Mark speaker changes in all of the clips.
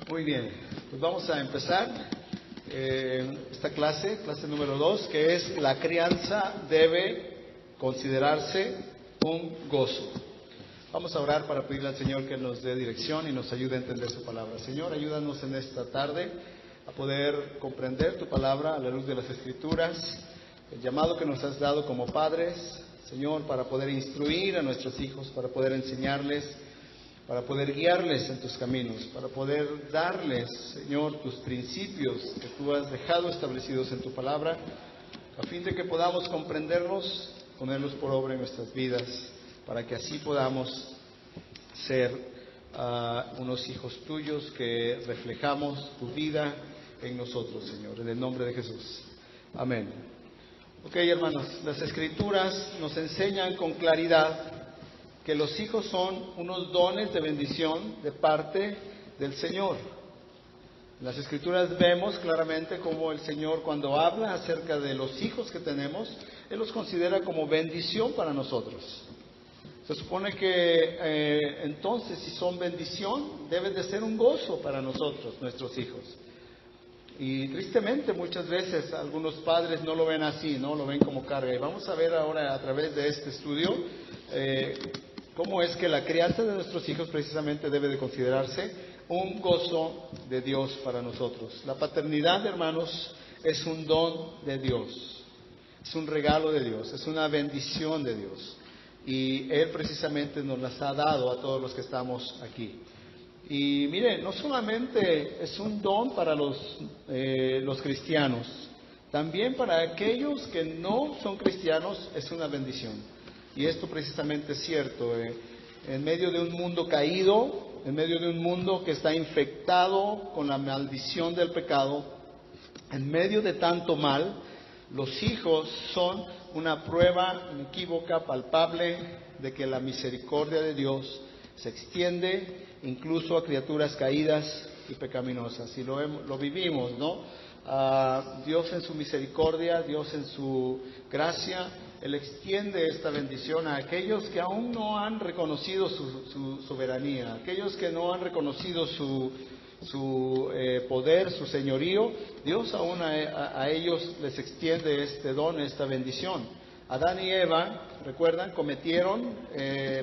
Speaker 1: Muy bien, pues vamos a empezar esta clase número 2, que es la crianza debe considerarse un gozo. Vamos a orar para pedirle al Señor que nos dé dirección y nos ayude a entender su palabra. Señor, ayúdanos en esta tarde a poder comprender tu palabra a la luz de las Escrituras, el llamado que nos has dado como padres, Señor, para poder instruir a nuestros hijos, para poder enseñarles, para poder guiarles en tus caminos, para poder darles, Señor, tus principios que tú has dejado establecidos en tu palabra, a fin de que podamos comprenderlos, ponerlos por obra en nuestras vidas, para que así podamos ser unos hijos tuyos que reflejamos tu vida en nosotros, Señor, en el nombre de Jesús. Amén. Ok, hermanos, las Escrituras nos enseñan con claridad que los hijos son unos dones de bendición de parte del Señor. En las Escrituras vemos claramente cómo el Señor, cuando habla acerca de los hijos que tenemos, Él los considera como bendición para nosotros. Se supone que entonces, si son bendición, deben de ser un gozo para nosotros, nuestros hijos. Y tristemente muchas veces algunos padres no lo ven así, no lo ven como carga. Y vamos a ver ahora a través de este estudio cómo es que la crianza de nuestros hijos precisamente debe de considerarse un gozo de Dios para nosotros. La paternidad, hermanos, es un don de Dios, es un regalo de Dios, es una bendición de Dios. Y Él precisamente nos las ha dado a todos los que estamos aquí. Y mire, no solamente es un don para los cristianos, también para aquellos que no son cristianos es una bendición. Y esto precisamente es cierto. En medio de un mundo caído, en medio de un mundo que está infectado con la maldición del pecado, en medio de tanto mal, los hijos son una prueba inequívoca, palpable, de que la misericordia de Dios se extiende incluso a criaturas caídas y pecaminosas. Y lo vivimos, ¿no? Dios en su misericordia, Dios en su gracia, Él extiende esta bendición a aquellos que aún no han reconocido su soberanía, aquellos que no han reconocido su poder, su señorío. Dios aún a ellos les extiende este don, esta bendición. Adán y Eva, recuerdan, cometieron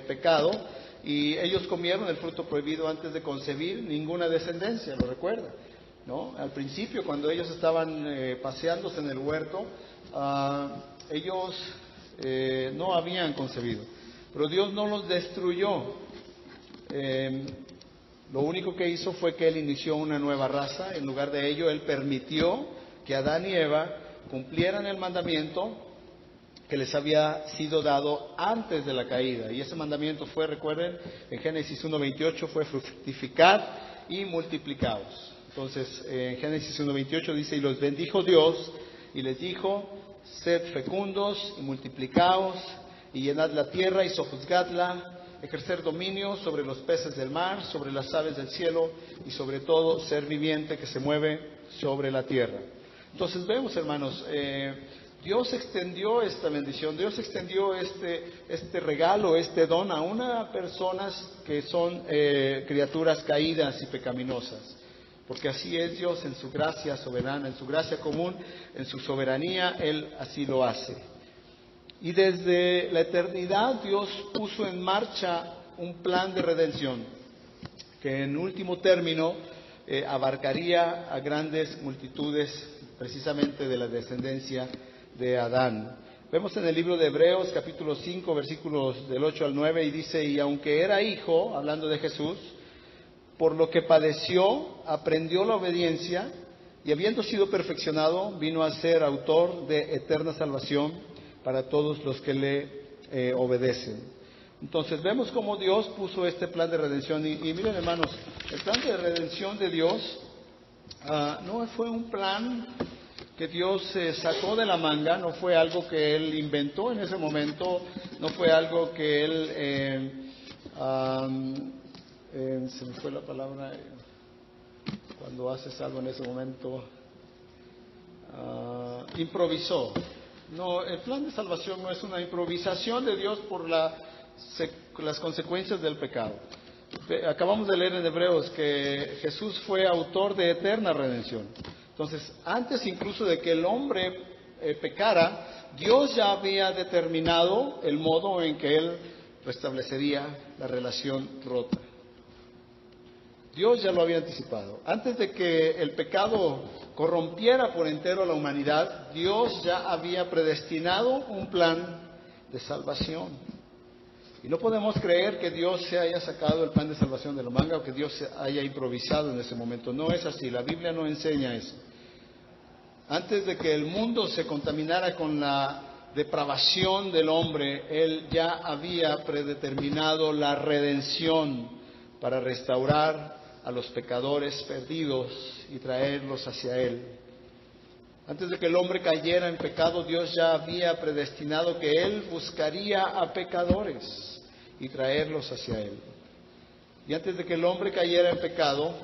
Speaker 1: pecado y ellos comieron el fruto prohibido antes de concebir ninguna descendencia, ¿lo recuerdan? ¿No? Al principio, cuando ellos estaban paseándose en el huerto, ellos no habían concebido, pero Dios no los destruyó. Lo único que hizo fue que Él inició una nueva raza. En lugar de ello, Él permitió que Adán y Eva cumplieran el mandamiento que les había sido dado antes de la caída. Y ese mandamiento fue, recuerden, en Génesis 1:28 fue fructificad y multiplicaos. Entonces, en Génesis 1:28 dice: y los bendijo Dios y les dijo: sed fecundos y multiplicaos y llenad la tierra y sojuzgadla, ejercer dominio sobre los peces del mar, sobre las aves del cielo y sobre todo ser viviente que se mueve sobre la tierra. Entonces vemos, hermanos, Dios extendió esta bendición, Dios extendió este regalo, este don a unas personas que son criaturas caídas y pecaminosas. Porque así es Dios en su gracia soberana, en su gracia común, en su soberanía, Él así lo hace. Y desde la eternidad Dios puso en marcha un plan de redención que en último término abarcaría a grandes multitudes precisamente de la descendencia de Adán. Vemos en el libro de Hebreos capítulo 5 versículos del 8 al 9 y dice: y aunque era hijo, hablando de Jesús, por lo que padeció, aprendió la obediencia y habiendo sido perfeccionado, vino a ser autor de eterna salvación para todos los que le obedecen. Entonces vemos cómo Dios puso este plan de redención. Y miren, hermanos, el plan de redención de Dios no fue un plan que Dios sacó de la manga, no fue algo que Él inventó en ese momento, no fue algo que Él, se me fue la palabra, cuando haces algo en ese momento, improvisó. No, el plan de salvación no es una improvisación de Dios por las consecuencias del pecado. Acabamos de leer en Hebreos que Jesús fue autor de eterna redención. Entonces, antes incluso de que el hombre pecara, Dios ya había determinado el modo en que Él restablecería la relación rota. Dios ya lo había anticipado. Antes de que el pecado corrompiera por entero a la humanidad, Dios ya había predestinado un plan de salvación. Y no podemos creer que Dios se haya sacado el plan de salvación de la manga o que Dios se haya improvisado en ese momento. No es así, la Biblia no enseña eso. Antes de que el mundo se contaminara con la depravación del hombre, Él ya había predeterminado la redención para restaurar a los pecadores perdidos y traerlos hacia Él. Antes de que el hombre cayera en pecado, Dios ya había predestinado que Él buscaría a pecadores y traerlos hacia Él. Y antes de que el hombre cayera en pecado,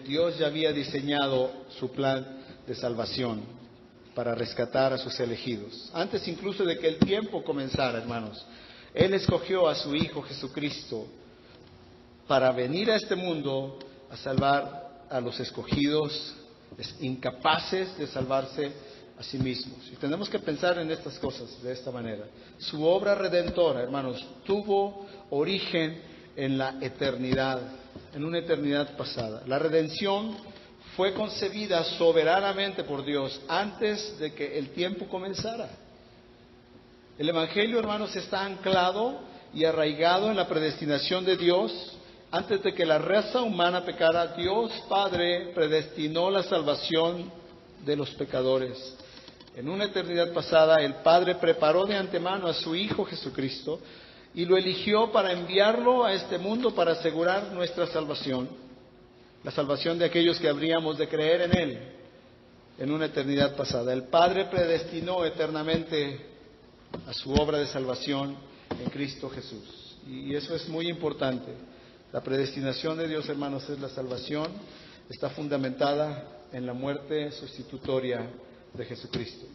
Speaker 1: Dios ya había diseñado su plan de salvación para rescatar a sus elegidos. Antes incluso de que el tiempo comenzara, hermanos, Él escogió a su Hijo Jesucristo para venir a este mundo a salvar a los escogidos, incapaces de salvarse a sí mismos. Y tenemos que pensar en estas cosas de esta manera. Su obra redentora, hermanos, tuvo origen en la eternidad, en una eternidad pasada. La redención fue concebida soberanamente por Dios antes de que el tiempo comenzara. El Evangelio, hermanos, está anclado y arraigado en la predestinación de Dios. Antes de que la raza humana pecara, Dios Padre predestinó la salvación de los pecadores. En una eternidad pasada, el Padre preparó de antemano a su Hijo Jesucristo y lo eligió para enviarlo a este mundo para asegurar nuestra salvación, la salvación de aquellos que habríamos de creer en Él en una eternidad pasada. El Padre predestinó eternamente a su obra de salvación en Cristo Jesús. Y eso es muy importante. La predestinación de Dios, hermanos, es la salvación. Está fundamentada en la muerte sustitutoria de Jesucristo.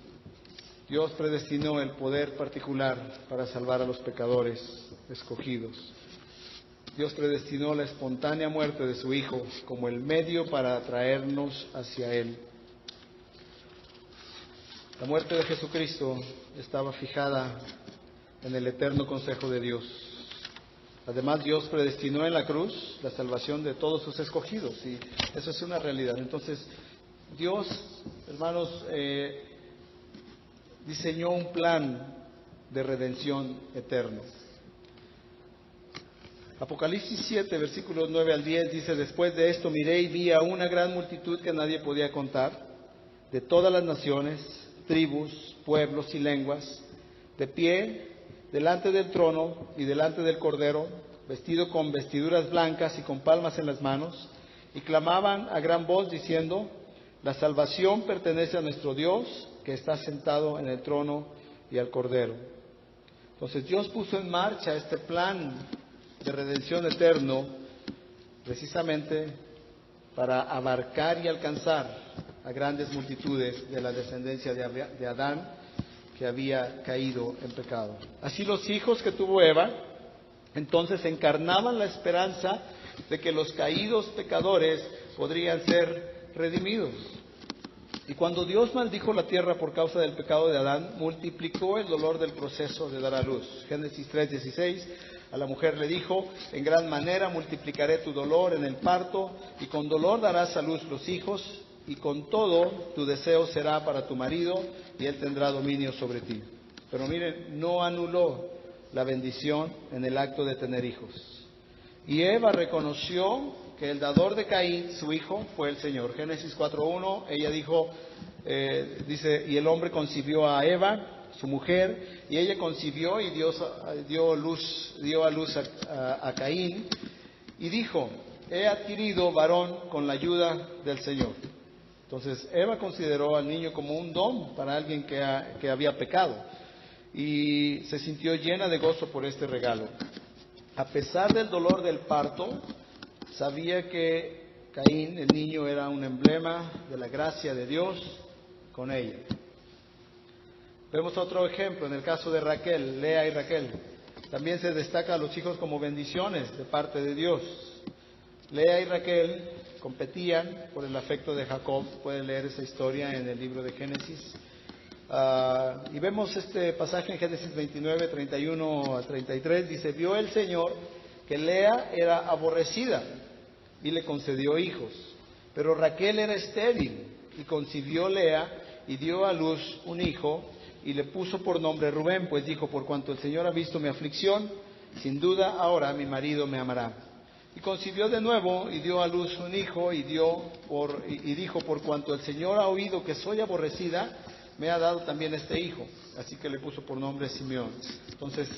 Speaker 1: Dios predestinó el poder particular para salvar a los pecadores escogidos. Dios predestinó la espontánea muerte de su Hijo como el medio para atraernos hacia Él. La muerte de Jesucristo estaba fijada en el eterno consejo de Dios. Además, Dios predestinó en la cruz la salvación de todos sus escogidos, y eso es una realidad. Entonces, Dios, hermanos, diseñó un plan de redención eterno. Apocalipsis 7, versículos 9 al 10 dice: Después de esto miré y vi a una gran multitud que nadie podía contar, de todas las naciones, tribus, pueblos y lenguas, de pie delante del trono y delante del Cordero, vestido con vestiduras blancas y con palmas en las manos, y clamaban a gran voz diciendo: La salvación pertenece a nuestro Dios, que está sentado en el trono, y al Cordero. Entonces Dios puso en marcha este plan de redención eterno precisamente para abarcar y alcanzar a grandes multitudes de la descendencia de Adán, que había caído en pecado. Así los hijos que tuvo Eva entonces encarnaban la esperanza de que los caídos pecadores podrían ser redimidos. Y cuando Dios maldijo la tierra por causa del pecado de Adán, multiplicó el dolor del proceso de dar a luz. Génesis 3:16, a la mujer le dijo: en gran manera multiplicaré tu dolor en el parto, y con dolor darás a luz los hijos, y con todo tu deseo será para tu marido, y él tendrá dominio sobre ti. Pero miren, no anuló la bendición en el acto de tener hijos. Y Eva reconoció que el dador de Caín, su hijo, fue el Señor. Génesis 4:1, ella dice: y el hombre concibió a Eva, su mujer, y ella concibió y dio a luz a Caín, y dijo: he adquirido varón con la ayuda del Señor. Entonces Eva consideró al niño como un don para alguien que había pecado, y se sintió llena de gozo por este regalo. A pesar del dolor del parto, sabía que Caín, el niño, era un emblema de la gracia de Dios con ella. Vemos otro ejemplo en el caso de Raquel, Lea y Raquel. También se destaca a los hijos como bendiciones de parte de Dios. Lea y Raquel competían por el afecto de Jacob. Pueden leer esa historia en el libro de Génesis. Y vemos este pasaje en Génesis 29, 31 a 33. Dice: vio el Señor que Lea era aborrecida y le concedió hijos, pero Raquel era estéril, y concibió Lea y dio a luz un hijo y le puso por nombre Rubén, pues dijo: por cuanto el Señor ha visto mi aflicción, sin duda ahora mi marido me amará. Y concibió de nuevo y dio a luz un hijo y dijo: por cuanto el Señor ha oído que soy aborrecida, me ha dado también este hijo. Así que le puso por nombre Simeón. Entonces,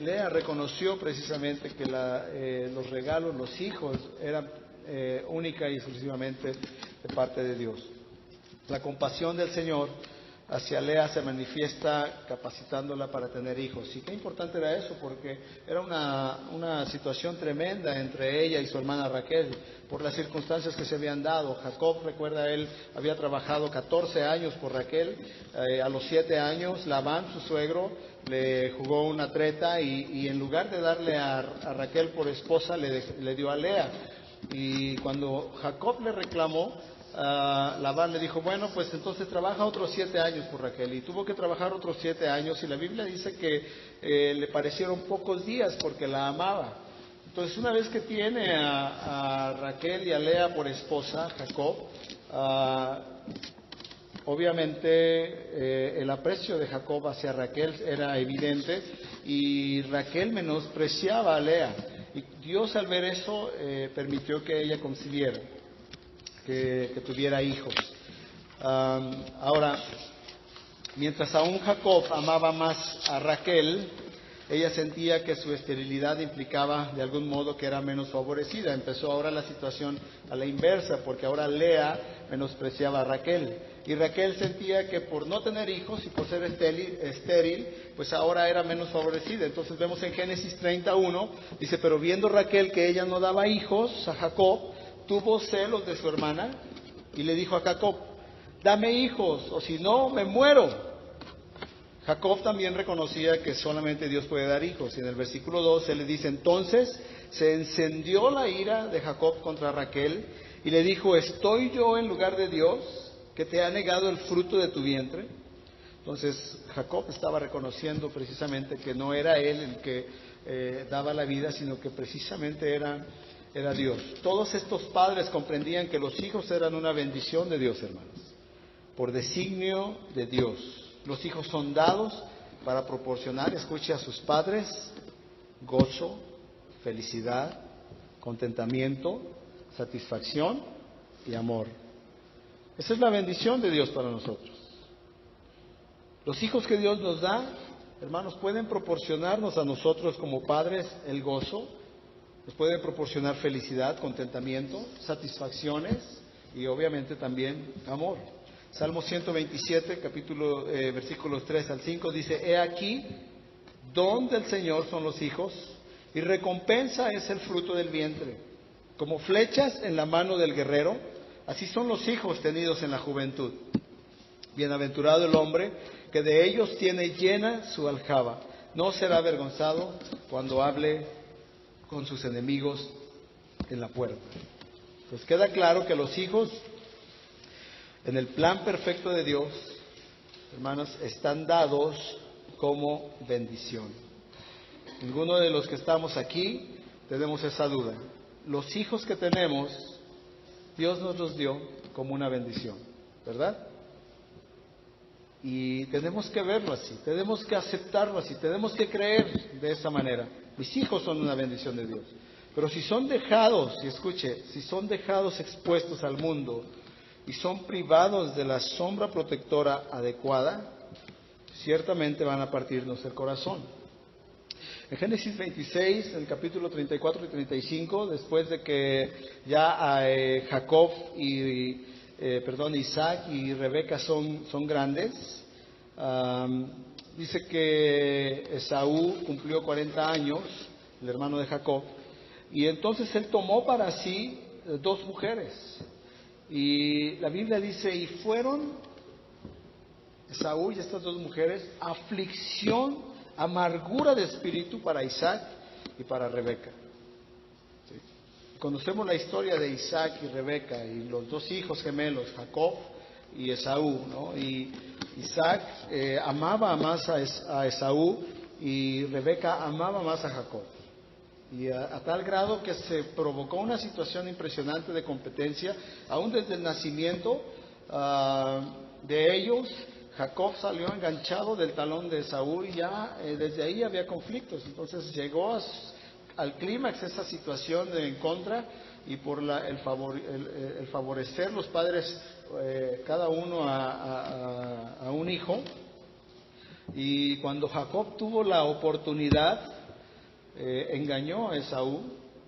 Speaker 1: Lea reconoció precisamente que los regalos, los hijos, eran única y exclusivamente de parte de Dios. La compasión del Señor hacia Lea se manifiesta capacitándola para tener hijos. Y qué importante era eso, porque era una situación tremenda entre ella y su hermana Raquel, por las circunstancias que se habían dado. Jacob, recuerda, él había trabajado 14 años por Raquel. A los 7 años, Labán, su suegro, le jugó una treta y en lugar de darle a Raquel por esposa, le dio a Lea. Y cuando Jacob le reclamó, Labán le dijo: bueno, pues entonces trabaja otros 7 años por Raquel. Y tuvo que trabajar otros 7 años, y la Biblia dice que le parecieron pocos días porque la amaba. Entonces, una vez que tiene a Raquel y a Lea por esposa, Jacob, obviamente el aprecio de Jacob hacia Raquel era evidente, y Raquel menospreciaba a Lea. Y Dios, al ver eso, permitió que ella concibiera, que tuviera hijos. Ahora, mientras aún Jacob amaba más a Raquel, ella sentía que su esterilidad implicaba de algún modo que era menos favorecida. Empezó ahora la situación a la inversa, porque ahora Lea menospreciaba a Raquel. Y Raquel sentía que por no tener hijos y por ser estéril, pues ahora era menos favorecida. Entonces vemos en Génesis 31, dice: pero viendo Raquel que ella no daba hijos a Jacob, tuvo celos de su hermana y le dijo a Jacob: dame hijos, o si no, me muero. Jacob también reconocía que solamente Dios puede dar hijos. Y en el versículo 2 se le dice: entonces se encendió la ira de Jacob contra Raquel y le dijo: ¿estoy yo en lugar de Dios, que te ha negado el fruto de tu vientre? Entonces Jacob estaba reconociendo precisamente que no era él el que daba la vida, sino que precisamente era Dios. Todos estos padres comprendían que los hijos eran una bendición de Dios, hermanos, por designio de Dios. Los hijos son dados para proporcionar, escuche, a sus padres gozo, felicidad, contentamiento, satisfacción y amor. Esa es la bendición de Dios para nosotros. Los hijos que Dios nos da, hermanos, pueden proporcionarnos a nosotros como padres el gozo, nos pueden proporcionar felicidad, contentamiento, satisfacciones y obviamente también amor. Salmo 127, versículos 3 al 5 dice: he aquí, don del Señor son los hijos, y recompensa es el fruto del vientre. Como flechas en la mano del guerrero, así son los hijos tenidos en la juventud. Bienaventurado el hombre que de ellos tiene llena su aljaba. No será avergonzado cuando hable con sus enemigos en la puerta. Pues queda claro que los hijos, en el plan perfecto de Dios, hermanos, están dados como bendición. Ninguno de los que estamos aquí tenemos esa duda. Los hijos que tenemos, Dios nos los dio como una bendición, ¿verdad? Y tenemos que verlo así, tenemos que aceptarlo así, tenemos que creer de esa manera. Mis hijos son una bendición de Dios. Pero si son dejados, y escuche, si son dejados expuestos al mundo y son privados de la sombra protectora adecuada, ciertamente van a partirnos el corazón. En Génesis 26, en el capítulo 34 y 35, después de que ya Jacob Isaac y Rebeca son grandes, dice que Esaú cumplió 40 años, el hermano de Jacob, y entonces él tomó para sí 2 mujeres. Y la Biblia dice: y fueron Esaú y estas 2 mujeres aflicción amargura de espíritu para Isaac y para Rebeca. ¿Sí? Conocemos la historia de Isaac y Rebeca y los dos hijos gemelos, Jacob y Esaú, ¿no? Y Isaac amaba más a Esaú y Rebeca amaba más a Jacob. Y a tal grado que se provocó una situación impresionante de competencia, aún desde el nacimiento de ellos. Jacob salió enganchado del talón de Esaú y ya desde ahí había conflictos. Entonces llegó al clímax esa situación de en contra, y por el favorecer los padres cada uno a un hijo. Y cuando Jacob tuvo la oportunidad, engañó a Esaú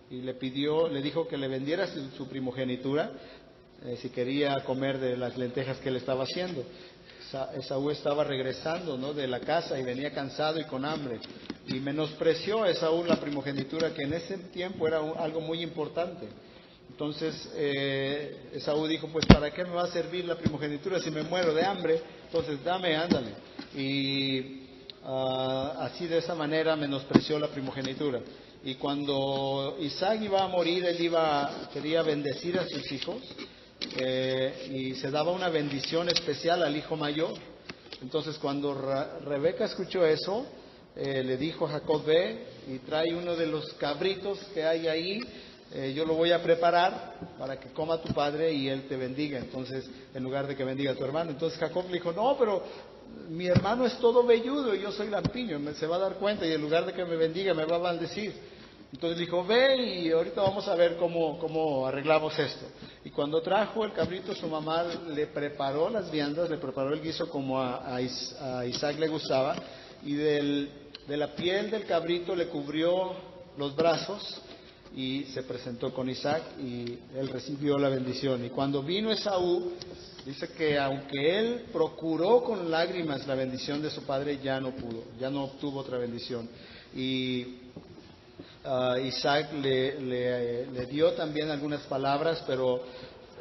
Speaker 1: y le dijo que le vendiera su primogenitura si quería comer de las lentejas que él estaba haciendo. Esaú estaba regresando, ¿no?, de la casa y venía cansado y con hambre, y menospreció a Esaú la primogenitura, que en ese tiempo era algo muy importante. Entonces Esaú dijo, pues ¿para qué me va a servir la primogenitura si me muero de hambre? Entonces dame, ándale. Y así de esa manera menospreció la primogenitura. Y cuando Isaac iba a morir, quería bendecir a sus hijos, y se daba una bendición especial al hijo mayor. Entonces cuando Rebeca escuchó eso, le dijo a Jacob, ve y trae uno de los cabritos que hay ahí, yo lo voy a preparar para que coma tu padre y él te bendiga. Entonces, en lugar de que bendiga a tu hermano. Entonces Jacob le dijo, no, pero mi hermano es todo velludo y yo soy lampiño, se va a dar cuenta y en lugar de que me bendiga me va a maldecir. Entonces dijo, ve y ahorita vamos a ver cómo arreglamos esto. Y cuando trajo el cabrito, su mamá le preparó las viandas, le preparó el guiso como a Isaac le gustaba, y de la piel del cabrito le cubrió los brazos y se presentó con Isaac y él recibió la bendición. Y cuando vino Esaú, dice que aunque él procuró con lágrimas la bendición de su padre, ya no pudo, ya no obtuvo otra bendición. Y Isaac le dio también algunas palabras, pero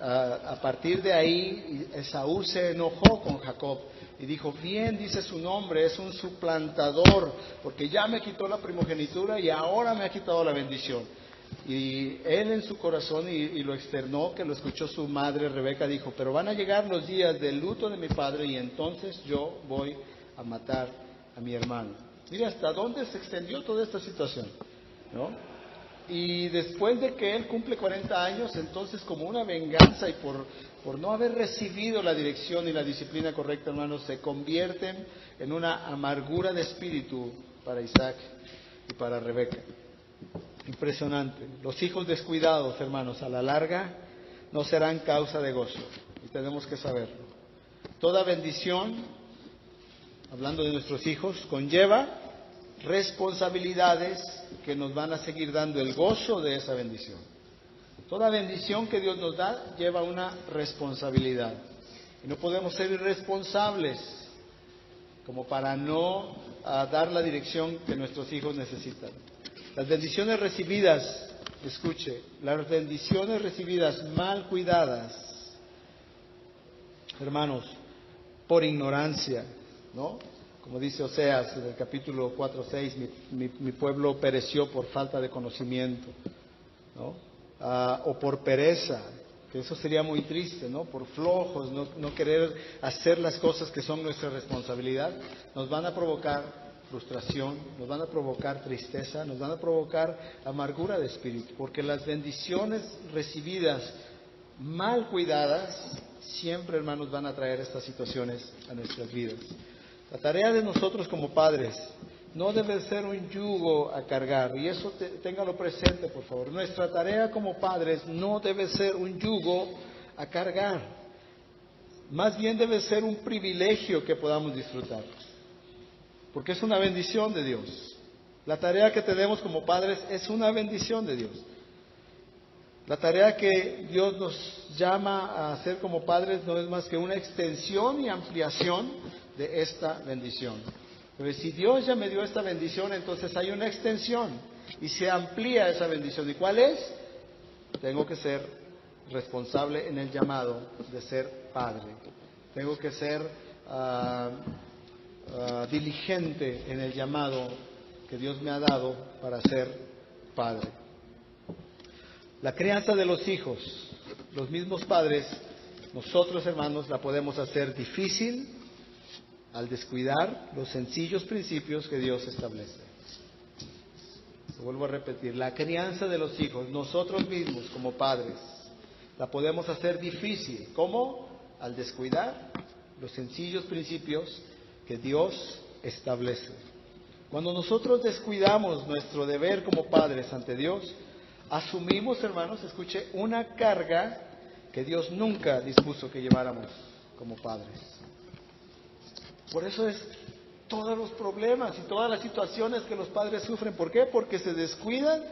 Speaker 1: a partir de ahí Esaú se enojó con Jacob y dijo, bien dice su nombre, es un suplantador, porque ya me quitó la primogenitura y ahora me ha quitado la bendición. Y él en su corazón, y lo externó, que lo escuchó su madre Rebeca, dijo, pero van a llegar los días del luto de mi padre y entonces yo voy a matar a mi hermano. Mira hasta dónde se extendió toda esta situación, ¿no? Y después de que él cumple 40 años, entonces como una venganza y por no haber recibido la dirección y la disciplina correcta, hermanos, se convierten en una amargura de espíritu para Isaac y para Rebeca. Impresionante. Los hijos descuidados, hermanos, a la larga no serán causa de gozo, y tenemos que saberlo. Toda bendición, hablando de nuestros hijos, conlleva responsabilidades que nos van a seguir dando el gozo de esa bendición. Toda bendición que Dios nos da lleva una responsabilidad. Y no podemos ser irresponsables como para no dar la dirección que nuestros hijos necesitan. Las bendiciones recibidas, escuche, las bendiciones recibidas mal cuidadas, hermanos, por ignorancia, ¿no? Como dice Oseas en el capítulo 4:6, mi pueblo pereció por falta de conocimiento, ¿no? O por pereza, que eso sería muy triste, ¿no? Por flojos, no querer hacer las cosas que son nuestra responsabilidad, nos van a provocar frustración, nos van a provocar tristeza, nos van a provocar amargura de espíritu, porque las bendiciones recibidas mal cuidadas siempre, hermanos, van a traer estas situaciones a nuestras vidas. La tarea de nosotros como padres no debe ser un yugo a cargar, y eso téngalo presente, por favor. Nuestra tarea como padres no debe ser un yugo a cargar, más bien debe ser un privilegio que podamos disfrutar, porque es una bendición de Dios. La tarea que tenemos como padres es una bendición de Dios. La tarea que Dios nos llama a hacer como padres no es más que una extensión y ampliación de esta bendición. Pero si Dios ya me dio esta bendición, entonces hay una extensión y se amplía esa bendición. ¿Y cuál es? Tengo que ser responsable en el llamado de ser padre. Tengo que ser diligente en el llamado que Dios me ha dado para ser padre. La crianza de los hijos, los mismos padres, nosotros hermanos, la podemos hacer difícil al descuidar los sencillos principios que Dios establece. Lo vuelvo a repetir, la crianza de los hijos, nosotros mismos como padres, la podemos hacer difícil. ¿Cómo? Al descuidar los sencillos principios que Dios establece. Cuando nosotros descuidamos nuestro deber como padres ante Dios, asumimos, hermanos, escuche, una carga que Dios nunca dispuso que lleváramos como padres. Por eso es todos los problemas y todas las situaciones que los padres sufren. ¿Por qué? Porque se descuidan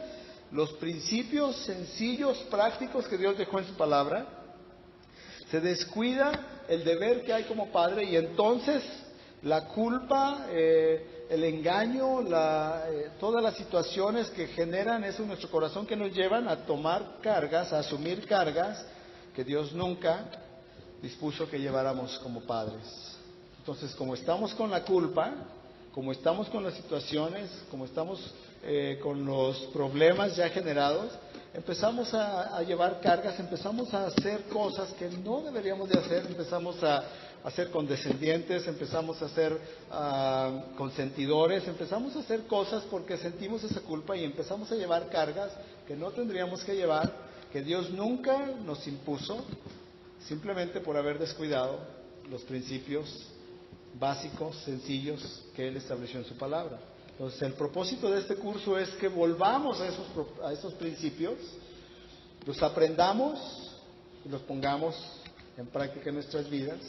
Speaker 1: los principios sencillos, prácticos que Dios dejó en su palabra. Se descuida el deber que hay como padre y entonces la culpa, el engaño, todas las situaciones que generan eso en nuestro corazón que nos llevan a tomar cargas, a asumir cargas que Dios nunca dispuso que lleváramos como padres. Entonces, como estamos con la culpa, como estamos con las situaciones, como estamos con los problemas ya generados, empezamos a llevar cargas, empezamos a hacer cosas que no deberíamos de hacer, empezamos a ser condescendientes, empezamos a ser consentidores, empezamos a hacer cosas porque sentimos esa culpa y empezamos a llevar cargas que no tendríamos que llevar, que Dios nunca nos impuso, simplemente por haber descuidado los principios básicos, sencillos que Él estableció en su palabra. Entonces, el propósito de este curso es que volvamos a esos principios, los aprendamos y los pongamos en práctica en nuestras vidas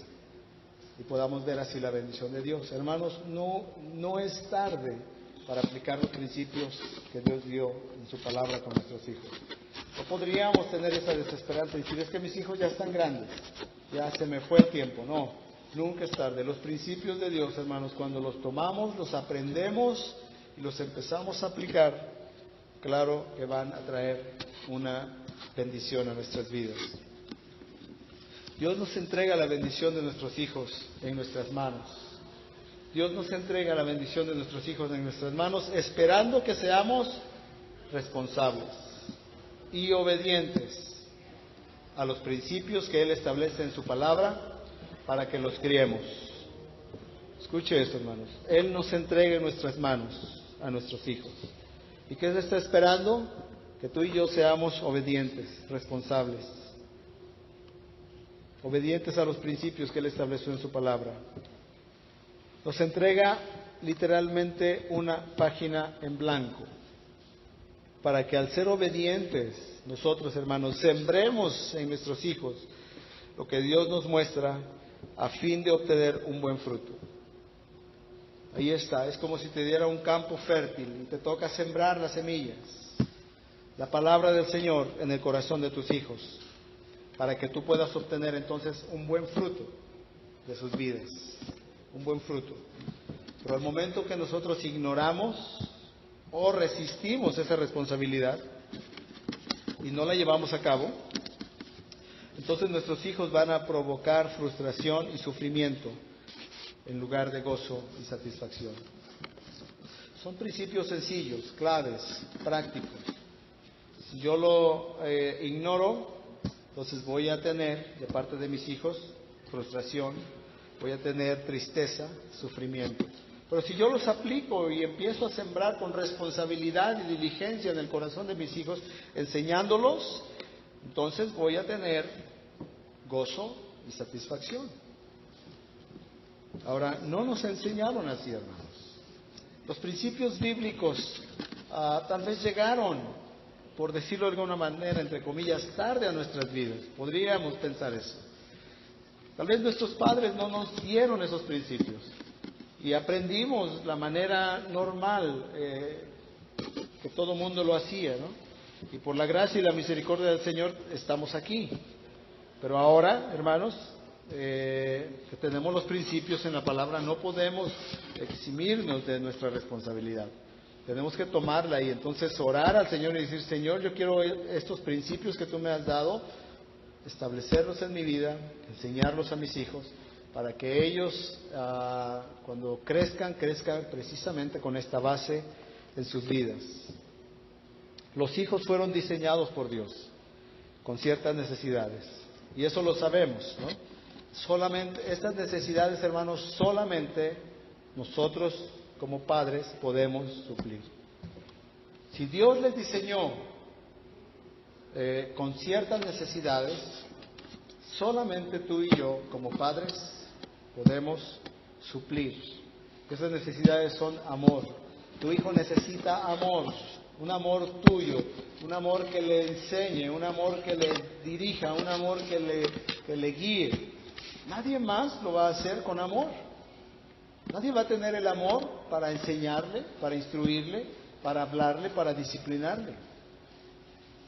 Speaker 1: y podamos ver así la bendición de Dios. Hermanos, no es tarde para aplicar los principios que Dios dio en su palabra con nuestros hijos. No podríamos tener esa desesperanza y decir, es que mis hijos ya están grandes, ya se me fue el tiempo. No. Nunca es tarde. Los principios de Dios, hermanos, cuando los tomamos, los aprendemos y los empezamos a aplicar, claro que van a traer una bendición a nuestras vidas. Dios nos entrega la bendición de nuestros hijos en nuestras manos. Dios nos entrega la bendición de nuestros hijos en nuestras manos, esperando que seamos responsables y obedientes a los principios que Él establece en su palabra, para que los criemos. Escuche esto, hermanos. Él nos entrega en nuestras manos a nuestros hijos. ¿Y qué se está esperando? Que tú y yo seamos obedientes, responsables. Obedientes a los principios que Él estableció en su palabra. Nos entrega literalmente una página en blanco, para que al ser obedientes, nosotros, hermanos, sembremos en nuestros hijos lo que Dios nos muestra a fin de obtener un buen fruto. Ahí está, es como si te diera un campo fértil y te toca sembrar las semillas, la palabra del Señor en el corazón de tus hijos, para que tú puedas obtener entonces un buen fruto de sus vidas, un buen fruto. Pero al momento que nosotros ignoramos o resistimos esa responsabilidad y no la llevamos a cabo, entonces nuestros hijos van a provocar frustración y sufrimiento en lugar de gozo y satisfacción. Son principios sencillos, claves, prácticos. Si yo lo ignoro, entonces voy a tener de parte de mis hijos frustración, voy a tener tristeza, sufrimiento. Pero si yo los aplico y empiezo a sembrar con responsabilidad y diligencia en el corazón de mis hijos, enseñándolos, entonces voy a tener gozo y satisfacción. Ahora, no nos enseñaron así, hermanos. Los principios bíblicos tal vez llegaron, por decirlo de alguna manera, entre comillas, tarde a nuestras vidas. Podríamos pensar eso. Tal vez nuestros padres no nos dieron esos principios y aprendimos la manera normal que todo mundo lo hacía, ¿no? Y por la gracia y la misericordia del Señor estamos aquí. Pero ahora, hermanos, que tenemos los principios en la palabra, no podemos eximirnos de nuestra responsabilidad. Tenemos que tomarla y entonces orar al Señor y decir, Señor, yo quiero estos principios que tú me has dado, establecerlos en mi vida, enseñarlos a mis hijos, para que ellos cuando crezcan precisamente con esta base en sus vidas. Los hijos fueron diseñados por Dios con ciertas necesidades, y eso lo sabemos, ¿no? Solamente estas necesidades, hermanos, solamente nosotros como padres podemos suplir. Si Dios les diseñó con ciertas necesidades, solamente tú y yo como padres podemos suplir. Esas necesidades son amor. Tu hijo necesita amor, un amor tuyo, un amor que le enseñe, un amor que le dirija, un amor que le guíe. Nadie más lo va a hacer con amor. Nadie va a tener el amor para enseñarle, para instruirle, para hablarle, para disciplinarle.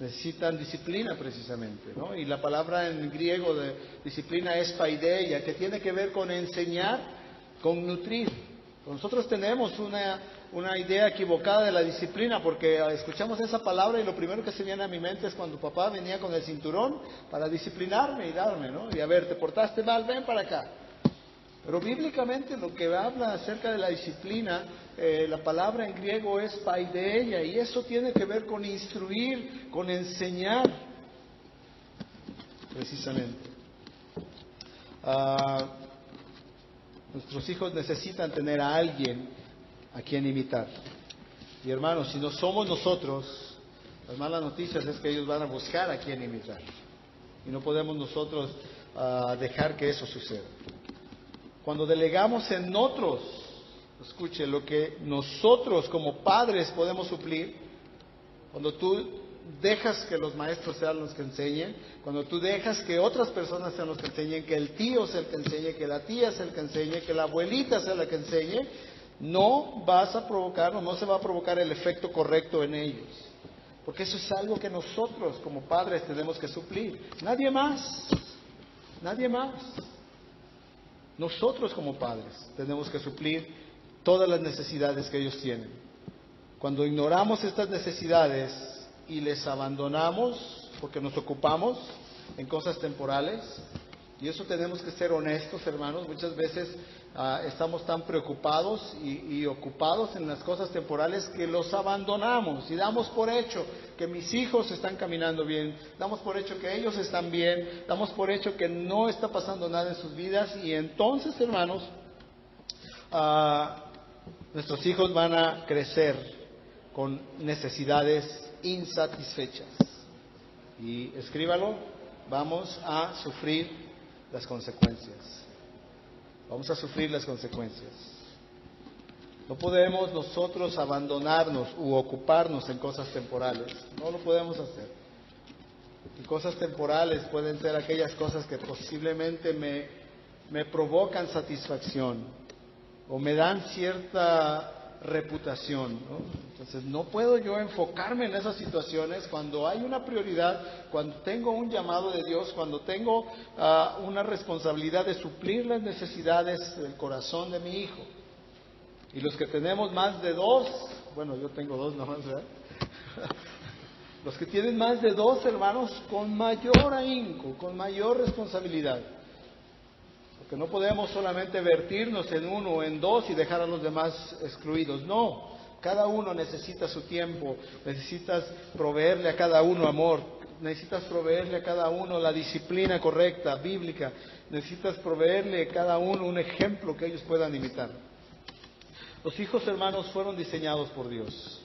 Speaker 1: Necesitan disciplina precisamente, ¿no? Y la palabra en griego de disciplina es paideia, que tiene que ver con enseñar, con nutrir. Nosotros tenemos una idea equivocada de la disciplina, porque escuchamos esa palabra y lo primero que se viene a mi mente es cuando papá venía con el cinturón para disciplinarme y darme, ¿no? Y a ver, te portaste mal, ven para acá. Pero bíblicamente lo que habla acerca de la disciplina, la palabra en griego es paideia, y eso tiene que ver con instruir, con enseñar, precisamente. Nuestros hijos necesitan tener a alguien a quien imitar. Y hermanos, si no somos nosotros, las malas noticias es que ellos van a buscar a quien imitar. Y no podemos nosotros dejar que eso suceda. Cuando delegamos en otros, escuche, lo que nosotros como padres podemos suplir, cuando tú dejas que los maestros sean los que enseñen, cuando tú dejas que otras personas sean los que enseñen, que el tío sea el que enseñe, que la tía sea el que enseñe, que la abuelita sea la que enseñe, no vas a provocar o no se va a provocar el efecto correcto en ellos. Porque eso es algo que nosotros como padres tenemos que suplir. Nadie más. Nadie más. Nosotros como padres tenemos que suplir todas las necesidades que ellos tienen. Cuando ignoramos estas necesidades y les abandonamos porque nos ocupamos en cosas temporales, y eso tenemos que ser honestos, hermanos, muchas veces estamos tan preocupados y ocupados en las cosas temporales que los abandonamos y damos por hecho que mis hijos están caminando bien, damos por hecho que ellos están bien, damos por hecho que no está pasando nada en sus vidas, y entonces, hermanos, nuestros hijos van a crecer con necesidades insatisfechas. Y escríbalo, vamos a sufrir las consecuencias. Vamos a sufrir las consecuencias. No podemos nosotros abandonarnos u ocuparnos en cosas temporales. No lo podemos hacer. Y cosas temporales pueden ser aquellas cosas que posiblemente me provocan satisfacción o me dan cierta reputación, ¿no? Entonces no puedo yo enfocarme en esas situaciones cuando hay una prioridad, cuando tengo un llamado de Dios, cuando tengo una responsabilidad de suplir las necesidades del corazón de mi hijo. Y los que tenemos más de dos, bueno, yo tengo dos nomás, ¿verdad? Los que tienen más de dos, hermanos, con mayor ahínco, con mayor responsabilidad. Porque no podemos solamente vertirnos en uno o en dos y dejar a los demás excluidos. No, cada uno necesita su tiempo, necesitas proveerle a cada uno amor, necesitas proveerle a cada uno la disciplina correcta, bíblica, necesitas proveerle a cada uno un ejemplo que ellos puedan imitar. Los hijos, hermanos, fueron diseñados por Dios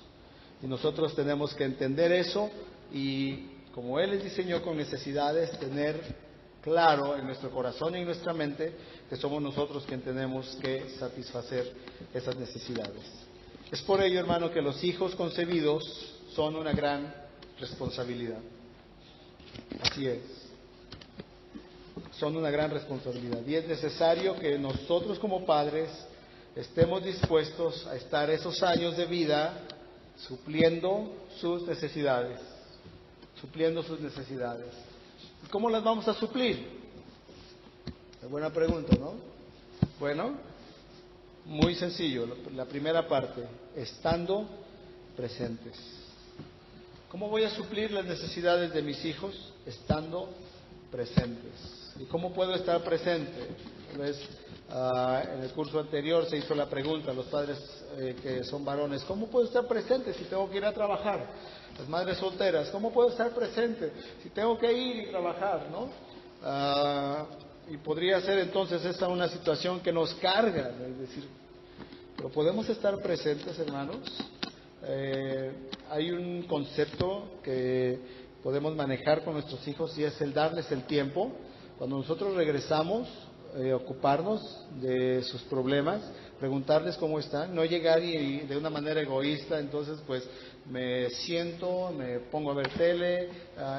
Speaker 1: y nosotros tenemos que entender eso y, como Él les diseñó con necesidades, tener claro en nuestro corazón y en nuestra mente que somos nosotros quienes tenemos que satisfacer esas necesidades. Es por ello, hermano, que los hijos concebidos son una gran responsabilidad. Así es. Son una gran responsabilidad. Y es necesario que nosotros como padres estemos dispuestos a estar esos años de vida supliendo sus necesidades. Supliendo sus necesidades. ¿Y cómo las vamos a suplir? Es buena pregunta, ¿no? Bueno, muy sencillo. La primera parte, estando presentes. ¿Cómo voy a suplir las necesidades de mis hijos? Estando presentes. ¿Y cómo puedo estar presente? ¿Ves? En el curso anterior se hizo la pregunta a los padres que son varones: ¿cómo puedo estar presente si tengo que ir a trabajar? Las madres solteras: ¿cómo puedo estar presente si tengo que ir y trabajar, ¿no? Y podría ser entonces esta una situación que nos carga, es decir, pero podemos estar presentes, hermanos. Hay un concepto que podemos manejar con nuestros hijos y es el darles el tiempo. Cuando nosotros regresamos, ocuparnos de sus problemas, preguntarles cómo están, no llegar y de una manera egoísta, entonces pues me siento, me pongo a ver tele,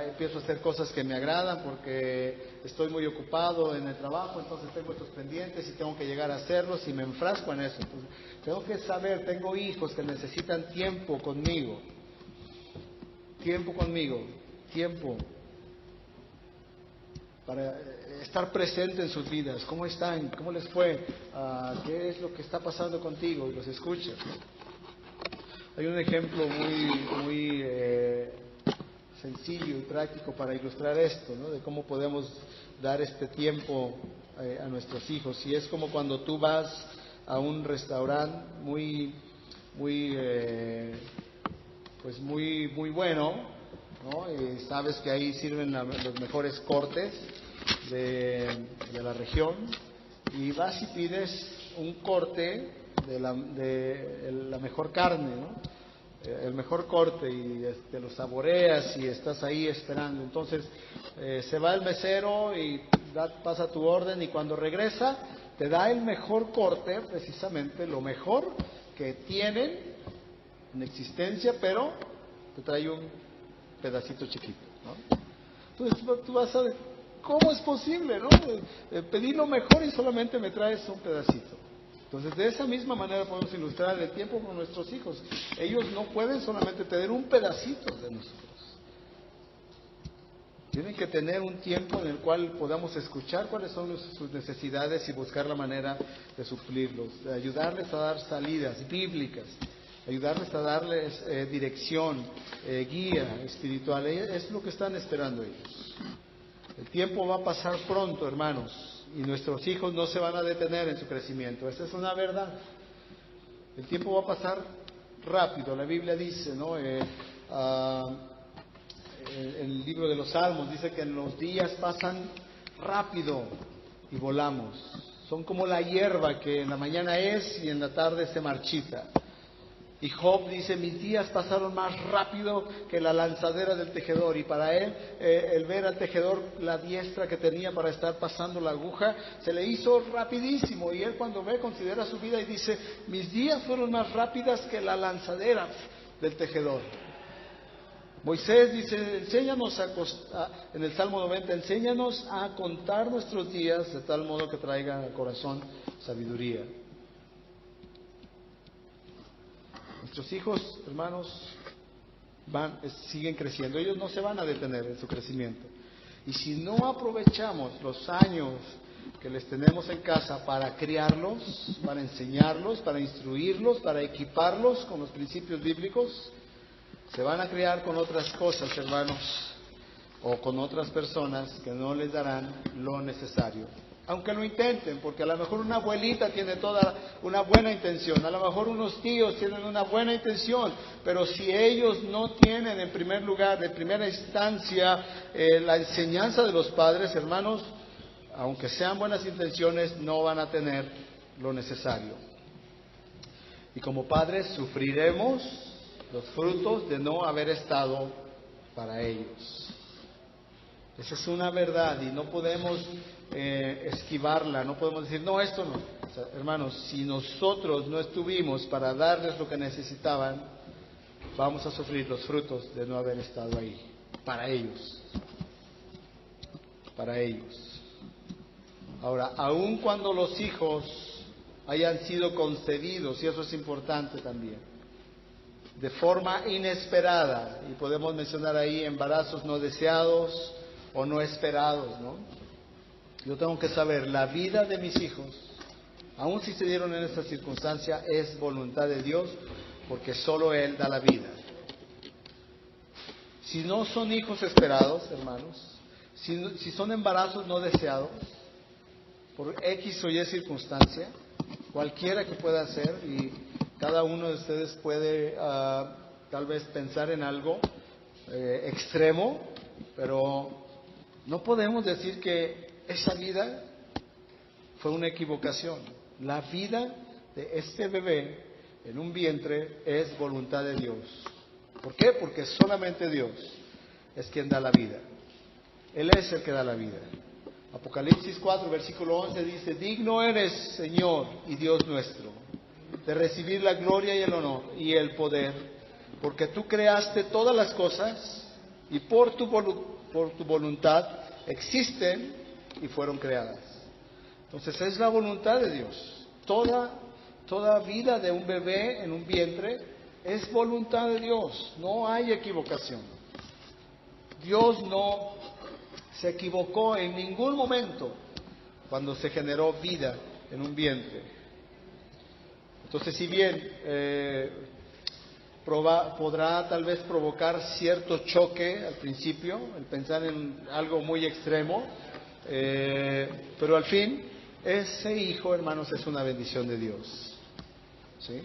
Speaker 1: empiezo a hacer cosas que me agradan porque estoy muy ocupado en el trabajo, entonces tengo estos pendientes y tengo que llegar a hacerlos y me enfrasco en eso. Entonces, tengo que saber, tengo hijos que necesitan tiempo conmigo, tiempo para estar presente en sus vidas. ¿Cómo están? ¿Cómo les fue? ¿Qué es lo que está pasando contigo? Y los escuchas. Hay un ejemplo muy sencillo y práctico para ilustrar esto, ¿no? De cómo podemos dar este tiempo a nuestros hijos. Y es como cuando tú vas a un restaurante muy bueno, ¿no? Y sabes que ahí sirven los mejores cortes de la región, y vas y pides un corte de la mejor carne, ¿no? El mejor corte, y te lo saboreas y estás ahí esperando. Entonces se va el mesero y pasa tu orden, y cuando regresa te da el mejor corte, precisamente lo mejor que tienen en existencia, pero te trae un pedacito chiquito, ¿no? Entonces tú vas a ver, ¿cómo es posible, no? Pedí lo mejor y solamente me traes un pedacito. Entonces, de esa misma manera podemos ilustrar el tiempo con nuestros hijos. Ellos no pueden solamente tener un pedacito de nosotros. Tienen que tener un tiempo en el cual podamos escuchar cuáles son sus necesidades y buscar la manera de suplirlos, de ayudarles a dar salidas bíblicas, ayudarles a darles dirección, guía espiritual. Es lo que están esperando ellos. El tiempo va a pasar pronto, hermanos, y nuestros hijos no se van a detener en su crecimiento. Esa es una verdad. El tiempo va a pasar rápido. La Biblia dice, ¿no? El libro de los Salmos dice que en los días pasan rápido y volamos. Son como la hierba que en la mañana es y en la tarde se marchita. Y Job dice: mis días pasaron más rápido que la lanzadera del tejedor. Y para él, el ver al tejedor, la diestra que tenía para estar pasando la aguja, se le hizo rapidísimo. Y él, cuando considera su vida y dice: mis días fueron más rápidas que la lanzadera del tejedor. Moisés dice: enséñanos en el Salmo 90, enséñanos a contar nuestros días de tal modo que traigan al corazón sabiduría. Nuestros hijos, hermanos, siguen creciendo. Ellos no se van a detener en su crecimiento. Y si no aprovechamos los años que les tenemos en casa para criarlos, para enseñarlos, para instruirlos, para equiparlos con los principios bíblicos, se van a criar con otras cosas, hermanos, o con otras personas que no les darán lo necesario. Aunque lo intenten, porque a lo mejor una abuelita tiene toda una buena intención, a lo mejor unos tíos tienen una buena intención, pero si ellos no tienen en primer lugar, de primera instancia, la enseñanza de los padres, hermanos, aunque sean buenas intenciones, no van a tener lo necesario. Y como padres sufriremos los frutos de no haber estado para ellos. Esa es una verdad y no podemos esquivarla, no podemos decir: no, esto no. O sea, hermanos, si nosotros no estuvimos para darles lo que necesitaban, vamos a sufrir los frutos de no haber estado ahí, para ellos. Para ellos. Ahora, aun cuando los hijos hayan sido concebidos, y eso es importante también, de forma inesperada, y podemos mencionar ahí embarazos no deseados o no esperados, ¿no? Yo tengo que saber, la vida de mis hijos, aun si se dieron en esta circunstancia, es voluntad de Dios, porque solo Él da la vida. Si no son hijos esperados, hermanos, Si son embarazos no deseados, por X o Y circunstancia, cualquiera que pueda ser, y cada uno de ustedes puede tal vez pensar en algo extremo, pero no podemos decir que esa vida fue una equivocación. La vida de este bebé en un vientre es voluntad de Dios. ¿Por qué? Porque solamente Dios es quien da la vida. Él es el que da la vida. Apocalipsis 4, versículo 11 dice: digno eres, Señor y Dios nuestro, de recibir la gloria y el honor y el poder, porque tú creaste todas las cosas y por tu voluntad existen y fueron creadas. Entonces es la voluntad de Dios. Toda vida de un bebé en un vientre es voluntad de Dios. No hay equivocación. Dios no se equivocó en ningún momento cuando se generó vida en un vientre. Entonces, si bien podrá tal vez provocar cierto choque al principio, el pensar en algo muy extremo, pero al fin, ese hijo, hermanos, es una bendición de Dios. ¿Sí?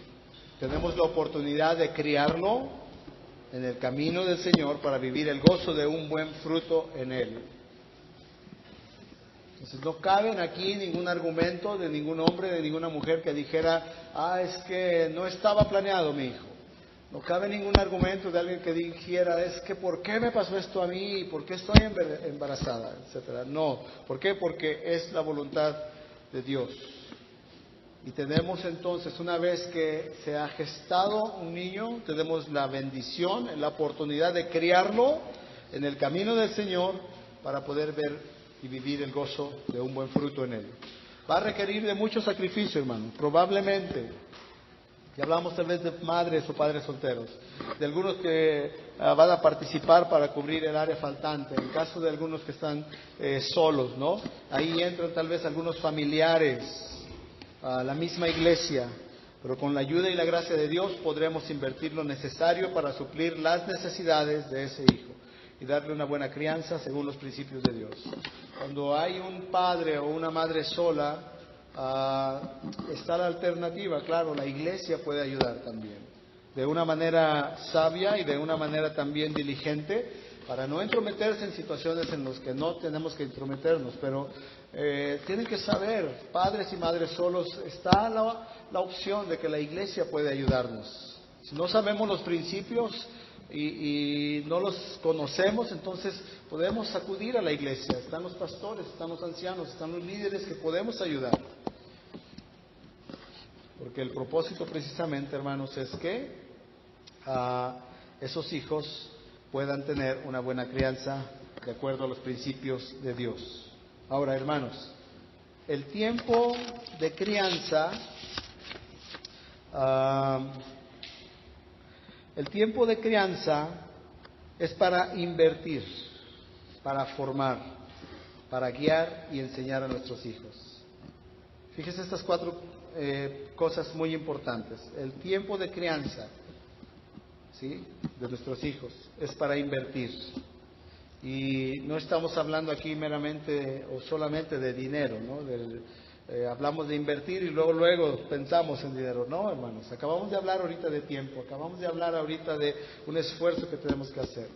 Speaker 1: Tenemos la oportunidad de criarlo en el camino del Señor para vivir el gozo de un buen fruto en Él. Entonces no caben aquí ningún argumento de ningún hombre, de ninguna mujer que dijera: es que no estaba planeado mi hijo. No cabe ningún argumento de alguien que dijera: es que ¿por qué me pasó esto a mí? ¿Por qué estoy embarazada? Etcétera. No. ¿Por qué? Porque es la voluntad de Dios. Y tenemos entonces, una vez que se ha gestado un niño, tenemos la bendición, la oportunidad de criarlo en el camino del Señor para poder ver y vivir el gozo de un buen fruto en él. Va a requerir de mucho sacrificio, hermano, probablemente. Ya hablamos tal vez de madres o padres solteros, de algunos que van a participar para cubrir el área faltante, en caso de algunos que están solos, ¿no? Ahí entran tal vez algunos familiares, a la misma iglesia, pero con la ayuda y la gracia de Dios podremos invertir lo necesario para suplir las necesidades de ese hijo y darle una buena crianza según los principios de Dios. Cuando hay un padre o una madre sola, está la alternativa, claro, la iglesia puede ayudar también, de una manera sabia y de una manera también diligente, para no entrometerse en situaciones en las que no tenemos que entrometernos, pero tienen que saber, padres y madres solos, está la opción de que la iglesia puede ayudarnos. Si no sabemos los principios y no los conocemos, entonces podemos acudir a la iglesia. Están los pastores, están los ancianos, están los líderes que podemos ayudar. Porque el propósito precisamente, hermanos, es que esos hijos puedan tener una buena crianza de acuerdo a los principios de Dios. Ahora, hermanos, el tiempo de crianza, es para invertir, para formar, para guiar y enseñar a nuestros hijos. Fíjese estas cuatro cosas muy importantes. El tiempo de crianza, ¿sí?, de nuestros hijos es para invertir. Y no estamos hablando aquí meramente o solamente de dinero, ¿no? Hablamos de invertir y luego pensamos en dinero. No, hermanos, acabamos de hablar ahorita de tiempo, acabamos de hablar ahorita de un esfuerzo que tenemos que hacer,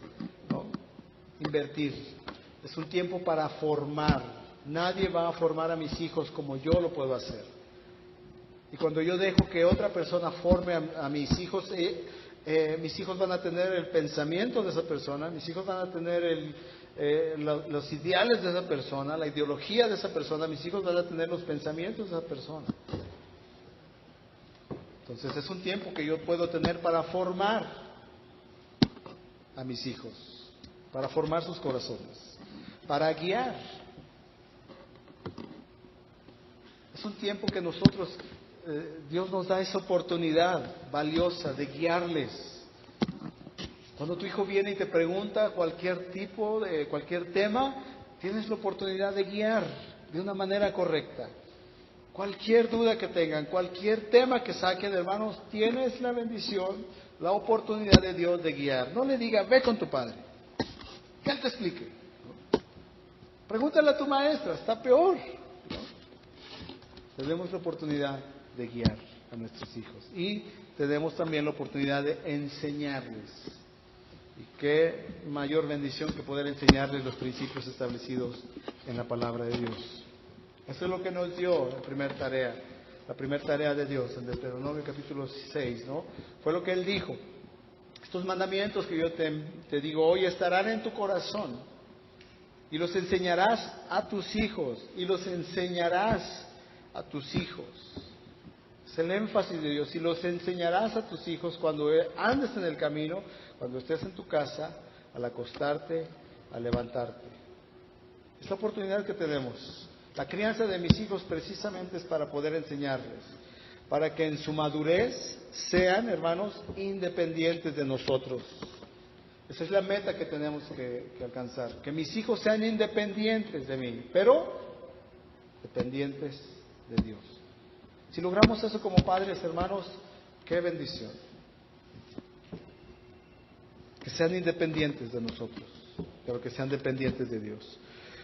Speaker 1: ¿no? Invertir es un tiempo para formar. Nadie va a formar a mis hijos como yo lo puedo hacer. Y cuando yo dejo que otra persona forme a mis hijos van a tener el pensamiento de esa persona, mis hijos van a tener los ideales de esa persona, la ideología de esa persona, mis hijos van a tener los pensamientos de esa persona. Entonces es un tiempo que yo puedo tener para formar a mis hijos, para formar sus corazones, para guiar. Es un tiempo que nosotros, Dios nos da esa oportunidad valiosa de guiarles. Cuando tu hijo viene y te pregunta cualquier tema, tienes la oportunidad de guiar de una manera correcta. Cualquier duda que tengan, cualquier tema que saquen, hermanos, tienes la bendición, la oportunidad de Dios de guiar. No le diga: ve con tu padre, que él te explique. Pregúntale a tu maestra, está peor, ¿no? Tenemos la oportunidad de guiar a nuestros hijos y tenemos también la oportunidad de enseñarles. Y qué mayor bendición que poder enseñarles los principios establecidos en la palabra de Dios. Eso es lo que nos dio la primera tarea de Dios en Deuteronomio capítulo 6, ¿no? Fue lo que Él dijo. Estos mandamientos que yo te digo hoy estarán en tu corazón y los enseñarás a tus hijos y los enseñarás a tus hijos. Es el énfasis de Dios. Y los enseñarás a tus hijos cuando andes en el camino, cuando estés en tu casa, al acostarte, al levantarte. Es la oportunidad que tenemos. La crianza de mis hijos precisamente es para poder enseñarles, para que en su madurez sean, hermanos, independientes de nosotros. Esa es la meta que tenemos que alcanzar. Que mis hijos sean independientes de mí, pero dependientes de Dios. Si logramos eso como padres, hermanos, qué bendición. Que sean independientes de nosotros, pero que sean dependientes de Dios.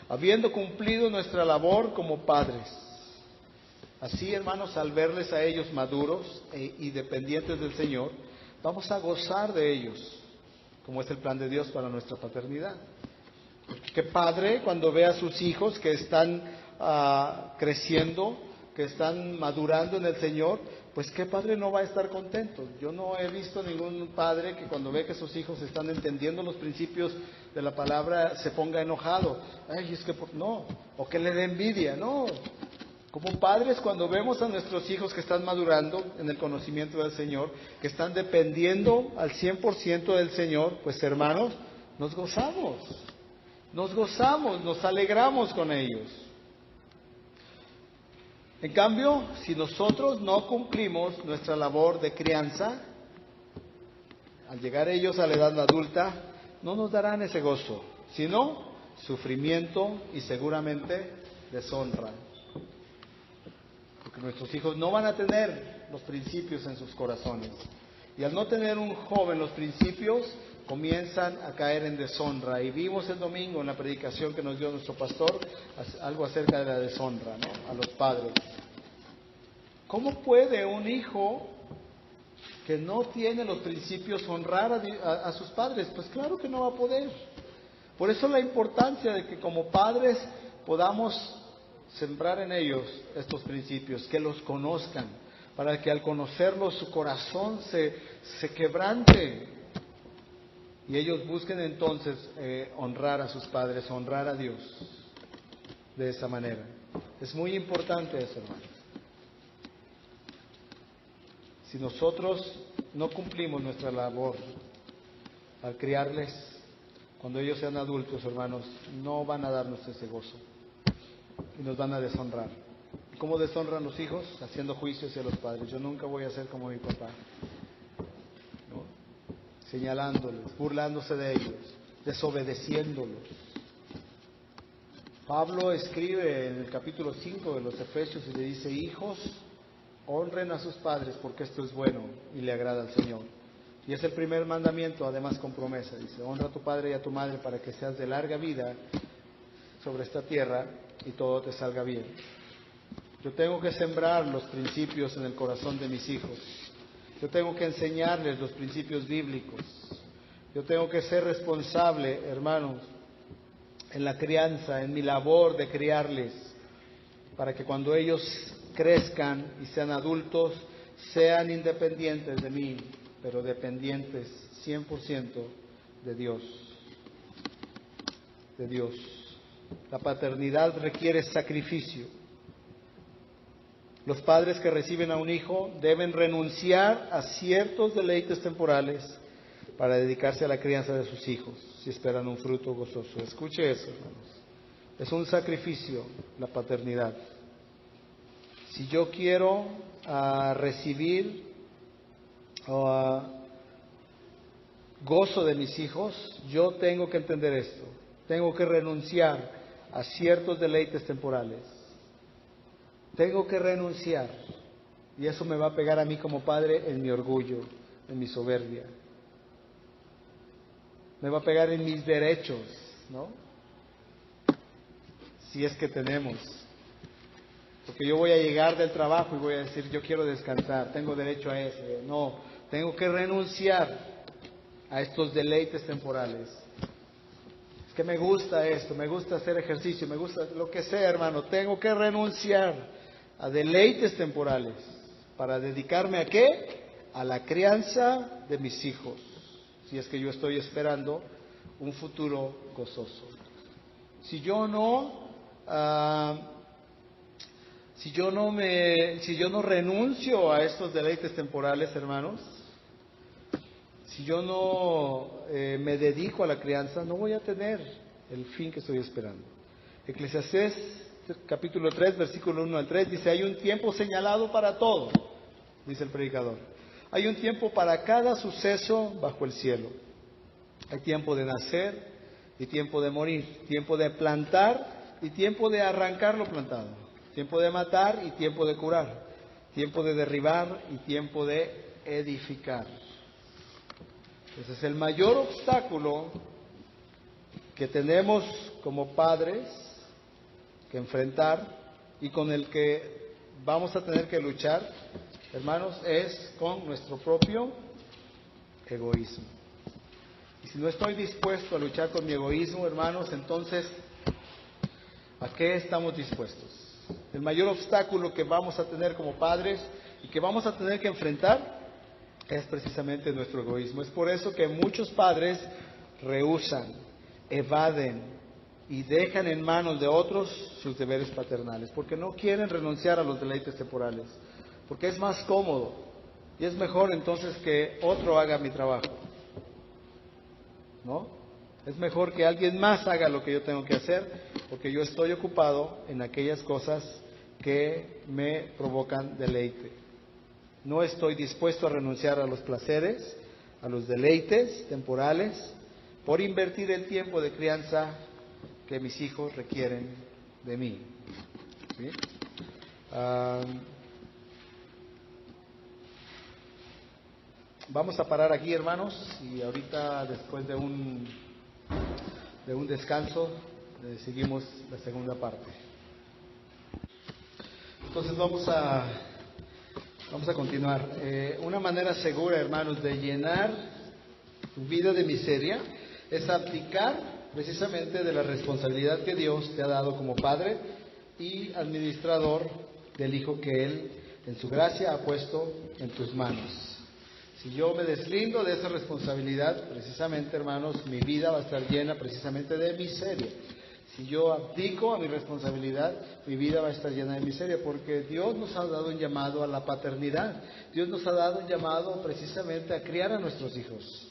Speaker 1: Habiendo cumplido nuestra labor como padres. Así, hermanos, al verles a ellos maduros y dependientes del Señor, vamos a gozar de ellos, como es el plan de Dios para nuestra paternidad. ¿Qué padre cuando ve a sus hijos que están creciendo, que están madurando en el Señor? Pues qué padre no va a estar contento. Yo no he visto ningún padre que cuando ve que sus hijos están entendiendo los principios de la palabra se ponga enojado. Ay, es que no, o que le dé envidia, no. Como padres, cuando vemos a nuestros hijos que están madurando en el conocimiento del Señor, que están dependiendo al 100% del Señor, pues hermanos, nos gozamos, nos alegramos con ellos. En cambio, si nosotros no cumplimos nuestra labor de crianza, al llegar ellos a la edad adulta, no nos darán ese gozo, sino sufrimiento y seguramente deshonra. Porque nuestros hijos no van a tener los principios en sus corazones. Y al no tener un joven los principios, comienzan a caer en deshonra. Y vimos el domingo en la predicación que nos dio nuestro pastor algo acerca de la deshonra, ¿no? A los padres. ¿Cómo puede un hijo que no tiene los principios honrar a sus padres? Pues claro que no va a poder. Por eso la importancia de que como padres podamos sembrar en ellos estos principios, que los conozcan, para que al conocerlos su corazón se quebrante y ellos busquen entonces honrar a sus padres, honrar a Dios de esa manera. Es muy importante eso, hermanos. Si nosotros no cumplimos nuestra labor al criarles, cuando ellos sean adultos, hermanos, no van a darnos ese gozo y nos van a deshonrar. ¿Cómo deshonran los hijos? Haciendo juicios hacia los padres. Yo nunca voy a ser como mi papá, ¿no? Señalándoles, burlándose de ellos, desobedeciéndolos. Pablo escribe en el capítulo 5 de los Efesios y le dice: hijos, honren a sus padres porque esto es bueno y le agrada al Señor. Y es el primer mandamiento, además con promesa. Dice: honra a tu padre y a tu madre para que seas de larga vida sobre esta tierra y todo te salga bien. Yo tengo que sembrar los principios en el corazón de mis hijos. Yo tengo que enseñarles los principios bíblicos. Yo tengo que ser responsable, hermanos, en la crianza, en mi labor de criarles, para que cuando ellos crezcan y sean adultos, sean independientes de mí, pero dependientes 100% de Dios. De Dios. La paternidad requiere sacrificio. Los padres que reciben a un hijo deben renunciar a ciertos deleites temporales para dedicarse a la crianza de sus hijos, si esperan un fruto gozoso. Escuche eso, hermanos. Es un sacrificio la paternidad. Si yo quiero recibir gozo de mis hijos, yo tengo que entender esto. Tengo que renunciar a ciertos deleites temporales. Tengo que renunciar. Y eso me va a pegar a mí como padre en mi orgullo, en mi soberbia. Me va a pegar en mis derechos, ¿no? si es que tenemos. Porque yo voy a llegar del trabajo y voy a decir, yo quiero descansar, tengo derecho a eso. No, tengo que renunciar a estos deleites temporales. Es que me gusta esto, me gusta hacer ejercicio, me gusta lo que sea, hermano. Tengo que renunciar a deleites temporales para dedicarme ¿a qué? A la crianza de mis hijos, si es que yo estoy esperando un futuro gozoso. Si yo no renuncio a estos deleites temporales, hermanos, si yo no me dedico a la crianza, no voy a tener el fin que estoy esperando. Eclesiastés capítulo 3, versículo 1 al 3 dice: hay un tiempo señalado para todo, dice el predicador. Hay un tiempo para cada suceso bajo el cielo. Hay tiempo de nacer y tiempo de morir, tiempo de plantar y tiempo de arrancar lo plantado, tiempo de matar y tiempo de curar, tiempo de derribar y tiempo de edificar. Ese es el mayor obstáculo que tenemos como padres que enfrentar y con el que vamos a tener que luchar, hermanos, es con nuestro propio egoísmo. Y si no estoy dispuesto a luchar con mi egoísmo, hermanos, entonces, ¿a qué estamos dispuestos? El mayor obstáculo que vamos a tener como padres y que vamos a tener que enfrentar es precisamente nuestro egoísmo. Es por eso que muchos padres rehúsan, evaden y dejan en manos de otros sus deberes paternales, porque no quieren renunciar a los deleites temporales, porque es más cómodo y es mejor entonces que otro haga mi trabajo, ¿no? Es mejor que alguien más haga lo que yo tengo que hacer, porque yo estoy ocupado en aquellas cosas que me provocan deleite. No estoy dispuesto a renunciar a los placeres, a los deleites temporales, por invertir el tiempo de crianza que mis hijos requieren de mí. ¿Sí? Vamos a parar aquí, hermanos, y ahorita, después de un descanso, seguimos la segunda parte. Entonces vamos a continuar. Una manera segura, hermanos, de llenar tu vida de miseria es abdicar precisamente de la responsabilidad que Dios te ha dado como padre y administrador del hijo que Él, en su gracia, ha puesto en tus manos. Si yo me deslindo de esa responsabilidad, precisamente, hermanos, mi vida va a estar llena precisamente de miseria. Si yo abdico a mi responsabilidad, mi vida va a estar llena de miseria, porque Dios nos ha dado un llamado a la paternidad. Dios nos ha dado un llamado precisamente a criar a nuestros hijos.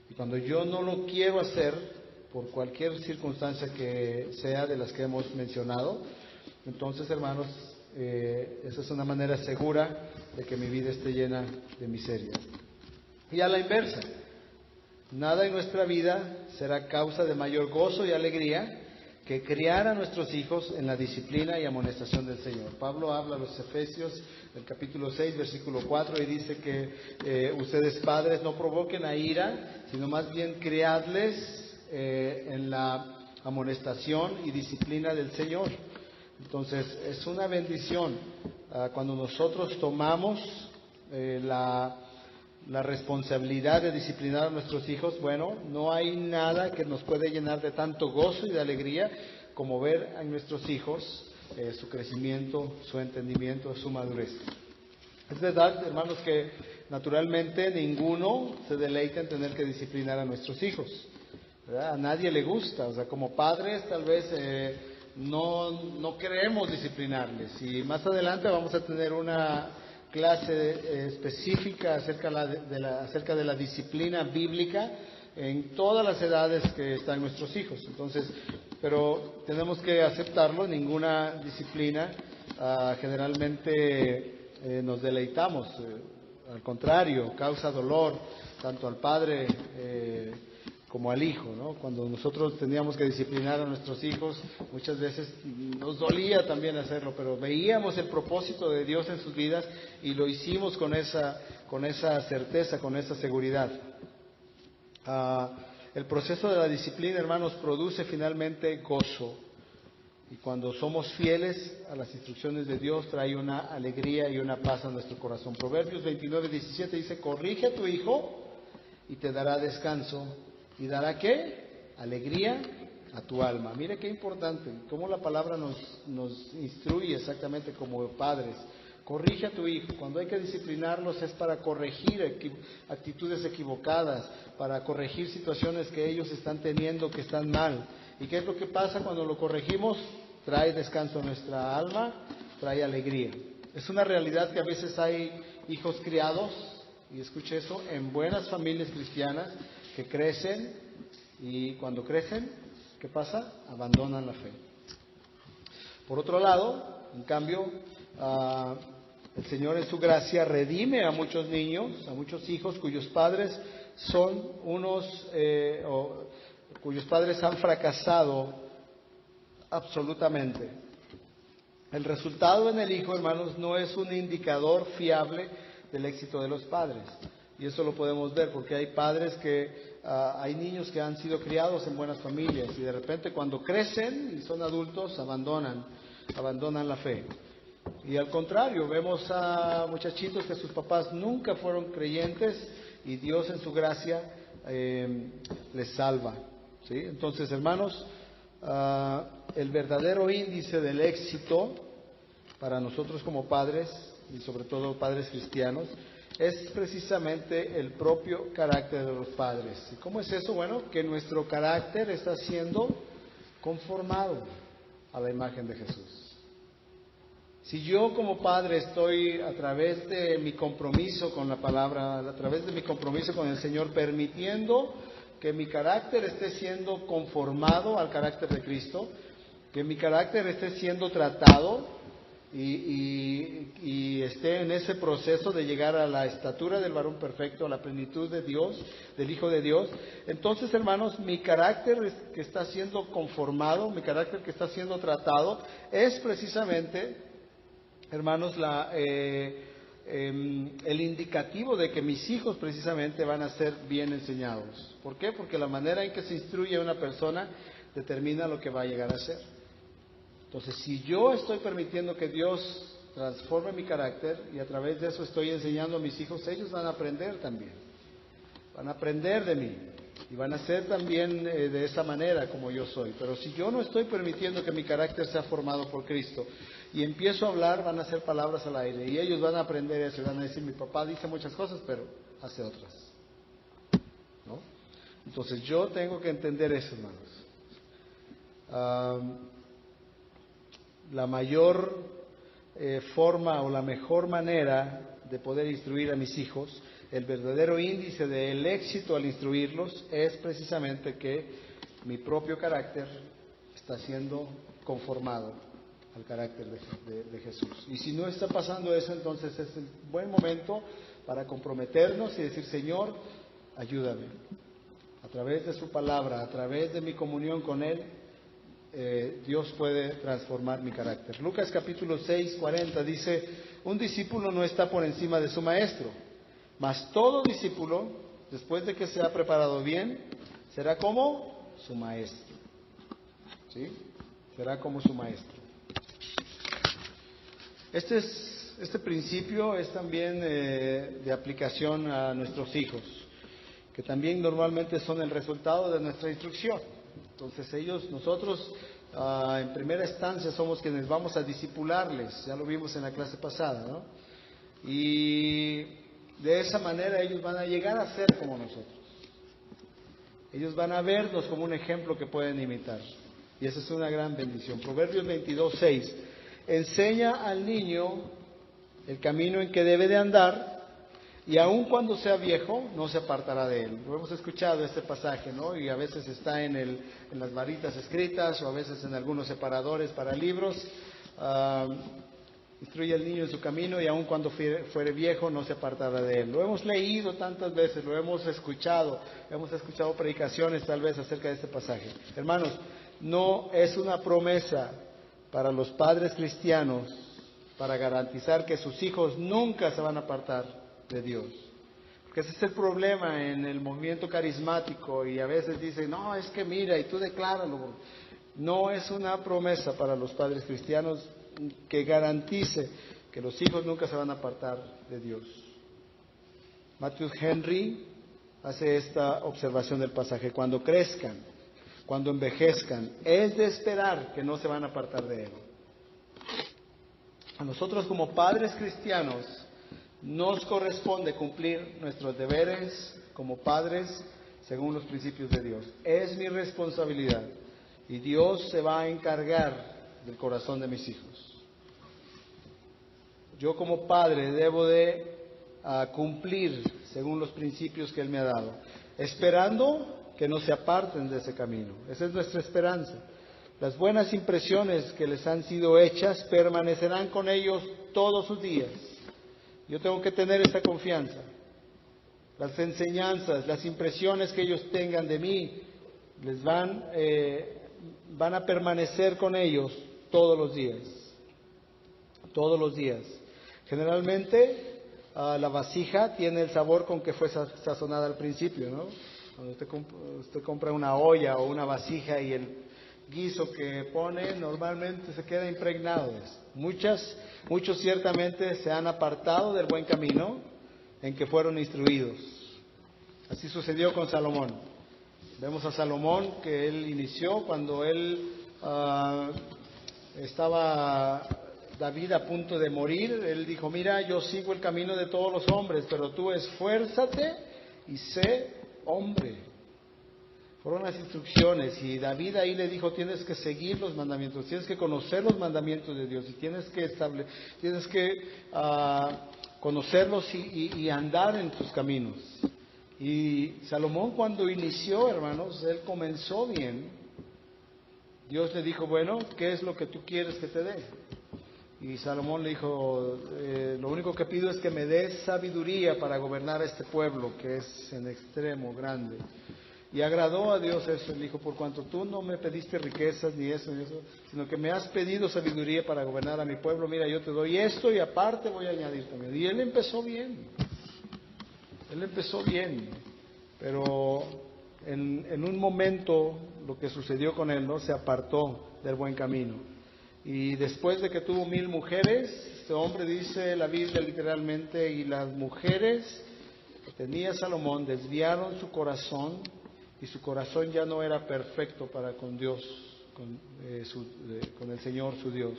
Speaker 1: Y cuando yo no lo quiero hacer, por cualquier circunstancia que sea de las que hemos mencionado, entonces, hermanos, esa es una manera segura de que mi vida esté llena de miseria. Y a la inversa, nada en nuestra vida será causa de mayor gozo y alegría que criar a nuestros hijos en la disciplina y amonestación del Señor. Pablo habla a los Efesios, el capítulo 6, versículo 4, y dice que ustedes, padres, no provoquen a ira, sino más bien criadles en la amonestación y disciplina del Señor. Entonces, es una bendición cuando nosotros tomamos la responsabilidad de disciplinar a nuestros hijos. Bueno, no hay nada que nos puede llenar de tanto gozo y de alegría como ver a nuestros hijos su crecimiento, su entendimiento, su madurez. Es verdad, hermanos, que naturalmente ninguno se deleita en tener que disciplinar a nuestros hijos, ¿verdad? A nadie le gusta, o sea, como padres tal vez no queremos disciplinarles, y más adelante vamos a tener una clase específica acerca de la disciplina bíblica en todas las edades que están nuestros hijos. Entonces, pero tenemos que aceptarlo. Ninguna disciplina generalmente nos deleitamos, al contrario, causa dolor tanto al padre como al hijo, ¿no? Cuando nosotros teníamos que disciplinar a nuestros hijos, muchas veces nos dolía también hacerlo, pero veíamos el propósito de Dios en sus vidas y lo hicimos con esa certeza, con esa seguridad. El proceso de la disciplina, hermanos, produce finalmente gozo. Y cuando somos fieles a las instrucciones de Dios, trae una alegría y una paz a nuestro corazón. Proverbios 29:17 dice, corrige a tu hijo y te dará descanso. ¿Y dará qué? Alegría a tu alma. Mire qué importante, cómo la palabra nos instruye exactamente como padres. Corrige a tu hijo. Cuando hay que disciplinarlos es para corregir actitudes equivocadas, para corregir situaciones que ellos están teniendo que están mal. ¿Y qué es lo que pasa cuando lo corregimos? Trae descanso a nuestra alma, trae alegría. Es una realidad que a veces hay hijos criados, y escuche eso, en buenas familias cristianas que crecen y cuando crecen, ¿qué pasa? Abandonan la fe. Por otro lado, en cambio, el Señor en su gracia redime a muchos niños, a muchos hijos cuyos padres son cuyos padres han fracasado absolutamente. El resultado en el hijo, hermanos, no es un indicador fiable del éxito de los padres. Y eso lo podemos ver porque hay padres hay niños que han sido criados en buenas familias y de repente cuando crecen y son adultos abandonan la fe. Y al contrario, vemos a muchachitos que sus papás nunca fueron creyentes y Dios en su gracia les salva. ¿Sí? Entonces, hermanos, el verdadero índice del éxito para nosotros como padres, y sobre todo padres cristianos, es precisamente el propio carácter de los padres. ¿Y cómo es eso? Bueno, que nuestro carácter está siendo conformado a la imagen de Jesús. Si yo como padre estoy a través de mi compromiso con la palabra, a través de mi compromiso con el Señor, permitiendo que mi carácter esté siendo conformado al carácter de Cristo, que mi carácter esté siendo tratado y esté en ese proceso de llegar a la estatura del varón perfecto, a la plenitud de Dios, del Hijo de Dios, entonces, hermanos, mi carácter que está siendo conformado, mi carácter que está siendo tratado, es precisamente, hermanos, el indicativo de que mis hijos precisamente van a ser bien enseñados. ¿Por qué? Porque la manera en que se instruye a una persona determina lo que va a llegar a ser. Entonces, si yo estoy permitiendo que Dios transforme mi carácter y a través de eso estoy enseñando a mis hijos, ellos van a aprender también. Van a aprender de mí y van a ser también de esa manera como yo soy. Pero si yo no estoy permitiendo que mi carácter sea formado por Cristo y empiezo a hablar, van a ser palabras al aire y ellos van a aprender eso y van a decir, mi papá dice muchas cosas, pero hace otras, ¿no? Entonces yo tengo que entender eso, hermanos. La mayor forma o la mejor manera de poder instruir a mis hijos, el verdadero índice del éxito al instruirlos es precisamente que mi propio carácter está siendo conformado al carácter de Jesús. Y si no está pasando eso, entonces es el buen momento para comprometernos y decir, Señor, ayúdame. A través de su palabra, a través de mi comunión con Él, Dios puede transformar mi carácter. Lucas capítulo 6:40 dice, un discípulo no está por encima de su maestro, mas todo discípulo, después de que se ha preparado bien, será como su maestro. ¿Sí? Será como su maestro. Este principio es también de aplicación a nuestros hijos, que también normalmente son el resultado de nuestra instrucción. Entonces nosotros en primera instancia somos quienes vamos a discipularles, ya lo vimos en la clase pasada, ¿no? Y de esa manera ellos van a llegar a ser como nosotros. Ellos van a vernos como un ejemplo que pueden imitar. Y esa es una gran bendición. Proverbios 22:6. Enseña al niño el camino en que debe de andar, y aun cuando sea viejo, no se apartará de él. Lo hemos escuchado este pasaje, ¿no? Y a veces está en las varitas escritas, o a veces en algunos separadores para libros. Instruye al niño en su camino, y aun cuando fuere viejo, no se apartará de él. Lo hemos leído tantas veces, lo hemos escuchado predicaciones tal vez acerca de este pasaje. Hermanos, no es una promesa para los padres cristianos para garantizar que sus hijos nunca se van a apartar de Dios. Porque ese es el problema en el movimiento carismático, y a veces dicen, no, es que mira, y tú decláralo. No es una promesa para los padres cristianos que garantice que los hijos nunca se van a apartar de Dios. Matthew Henry hace esta observación del pasaje: cuando crezcan, cuando envejezcan, es de esperar que no se van a apartar de Él. A nosotros como padres cristianos nos corresponde cumplir nuestros deberes como padres según los principios de Dios. Es mi responsabilidad y Dios se va a encargar del corazón de mis hijos. Yo como padre debo de cumplir según los principios que Él me ha dado, esperando que no se aparten de ese camino. Esa es nuestra esperanza. Las buenas impresiones que les han sido hechas permanecerán con ellos todos sus días. Yo tengo que tener esa confianza. Las enseñanzas, las impresiones que ellos tengan de mí, les van a permanecer con ellos todos los días. Todos los días. Generalmente, la vasija tiene el sabor con que fue sazonada al principio, ¿no? Cuando usted compra una olla o una vasija y el guiso que pone normalmente se queda impregnado. Muchos ciertamente se han apartado del buen camino en que fueron instruidos. Así sucedió con Salomón. Vemos a Salomón que él inició cuando él estaba David a punto de morir. Él dijo: mira, yo sigo el camino de todos los hombres, pero tú esfuérzate y sé hombre. Fueron las instrucciones, y David ahí le dijo: tienes que seguir los mandamientos, tienes que conocer los mandamientos de Dios, y tienes que conocerlos y andar en tus caminos. Y Salomón, cuando inició, hermanos, él comenzó bien. Dios le dijo: bueno, ¿qué es lo que tú quieres que te dé? Y Salomón le dijo: lo único que pido es que me des sabiduría para gobernar a este pueblo que es en extremo grande. Y agradó a Dios eso. Él dijo: por cuanto tú no me pediste riquezas ni eso, sino que me has pedido sabiduría para gobernar a mi pueblo, mira, yo te doy esto y aparte voy a añadir también. Y él empezó bien. Pero en un momento lo que sucedió con él, ¿no? Se apartó del buen camino. Y después de que tuvo 1000 mujeres, este hombre, dice la Biblia literalmente, y las mujeres que tenía Salomón desviaron su corazón, y su corazón ya no era perfecto para con Dios, con el Señor su Dios.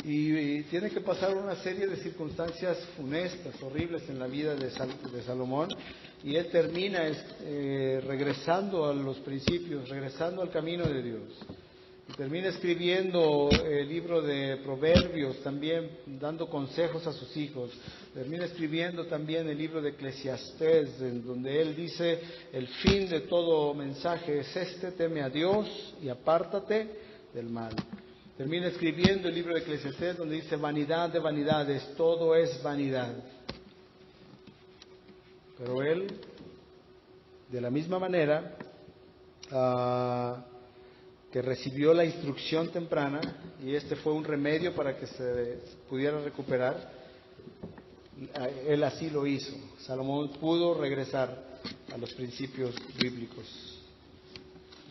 Speaker 1: Y tiene que pasar una serie de circunstancias funestas, horribles en la vida de Salomón, y él termina regresando a los principios, regresando al camino de Dios. Y termina escribiendo el libro de Proverbios, también dando consejos a sus hijos. Termina escribiendo también el libro de Eclesiastés, en donde él dice: el fin de todo mensaje es este: teme a Dios y apártate del mal. Termina escribiendo el libro de Eclesiastés, donde dice: vanidad de vanidades, todo es vanidad. Pero él, de la misma manera que recibió la instrucción temprana, y este fue un remedio para que se pudiera recuperar, él así lo hizo. Salomón pudo regresar a los principios bíblicos.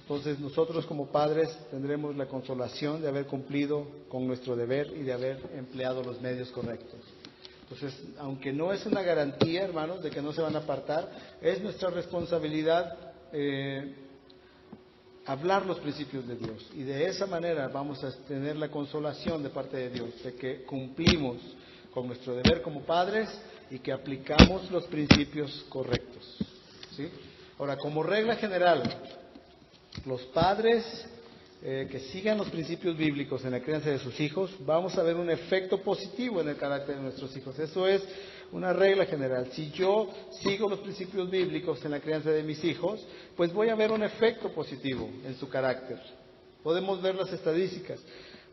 Speaker 1: Entonces nosotros como padres tendremos la consolación de haber cumplido con nuestro deber y de haber empleado los medios correctos. Entonces, aunque no es una garantía, hermanos, de que no se van a apartar, es nuestra responsabilidad hablar los principios de Dios, y de esa manera vamos a tener la consolación de parte de Dios de que cumplimos con nuestro deber como padres y que aplicamos los principios correctos, ¿sí? Ahora, como regla general, los padres que sigan los principios bíblicos en la crianza de sus hijos, vamos a ver un efecto positivo en el carácter de nuestros hijos. Eso es una regla general. Si yo sigo los principios bíblicos en la crianza de mis hijos, pues voy a ver un efecto positivo en su carácter. Podemos ver las estadísticas.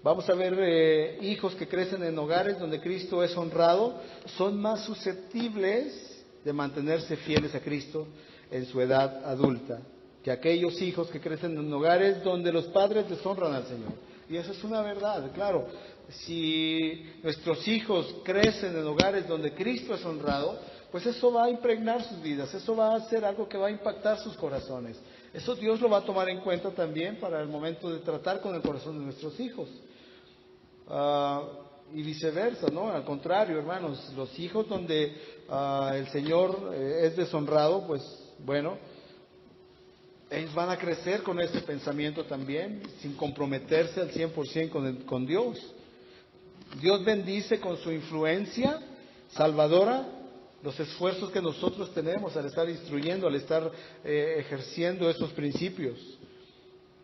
Speaker 1: Vamos a ver hijos que crecen en hogares donde Cristo es honrado, son más susceptibles de mantenerse fieles a Cristo en su edad adulta que aquellos hijos que crecen en hogares donde los padres deshonran al Señor. Y eso es una verdad, claro. Si nuestros hijos crecen en hogares donde Cristo es honrado, pues eso va a impregnar sus vidas, eso va a ser algo que va a impactar sus corazones. Eso Dios lo va a tomar en cuenta también para el momento de tratar con el corazón de nuestros hijos. Y viceversa, ¿no? Al contrario, hermanos, los hijos donde el Señor es deshonrado, pues bueno, ellos van a crecer con ese pensamiento también, sin comprometerse al 100% con Dios. Dios bendice con su influencia salvadora los esfuerzos que nosotros tenemos al estar instruyendo, al estar ejerciendo esos principios.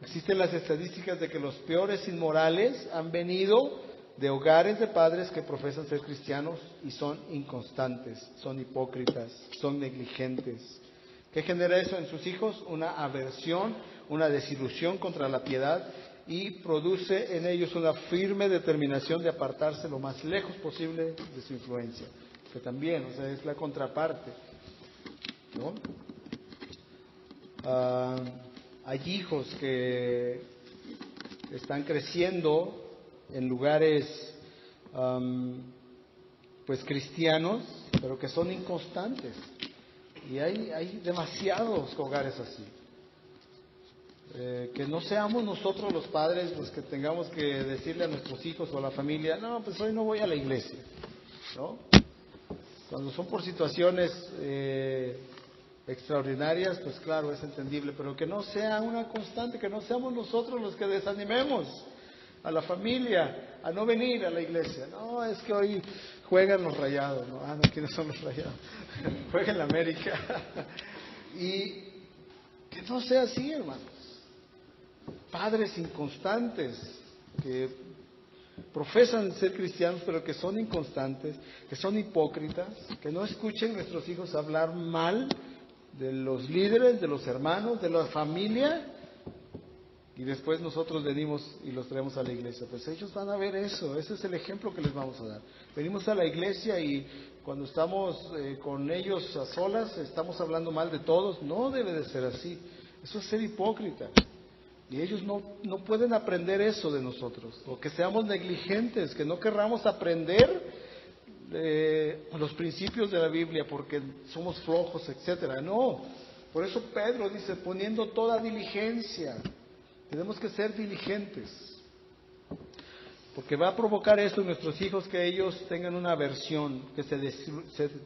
Speaker 1: Existen las estadísticas de que los peores inmorales han venido de hogares de padres que profesan ser cristianos y son inconstantes, son hipócritas, son negligentes. ¿Qué genera eso en sus hijos? Una aversión, una desilusión contra la piedad, y produce en ellos una firme determinación de apartarse lo más lejos posible de su influencia. Que también, o sea, es la contraparte, ¿no? Hay hijos que están creciendo en lugares pues cristianos, pero que son inconstantes. Y hay demasiados hogares así. Que no seamos nosotros los padres los que tengamos que decirle a nuestros hijos o a la familia, no, pues hoy no voy a la iglesia, ¿no? Cuando son por situaciones extraordinarias, pues claro, es entendible, pero que no sea una constante, que no seamos nosotros los que desanimemos a la familia a no venir a la iglesia. No, es que hoy juegan los Rayados, ¿no? No, ¿quiénes son los Rayados? Juegan la América. Y que no sea así, hermanos. Padres inconstantes que profesan ser cristianos, pero que son inconstantes, que son hipócritas, que no escuchen nuestros hijos hablar mal de los líderes, de los hermanos, de la familia, y después nosotros venimos y los traemos a la iglesia. Pues ellos van a ver eso, ese es el ejemplo que les vamos a dar. Venimos a la iglesia y cuando estamos con ellos a solas, estamos hablando mal de todos. No debe de ser así, eso es ser hipócrita. Y ellos no pueden aprender eso de nosotros, o que seamos negligentes, que no querramos aprender los principios de la Biblia porque somos flojos, etcétera. No, por eso Pedro dice, poniendo toda diligencia. Tenemos que ser diligentes, porque va a provocar esto en nuestros hijos, que ellos tengan una aversión, que se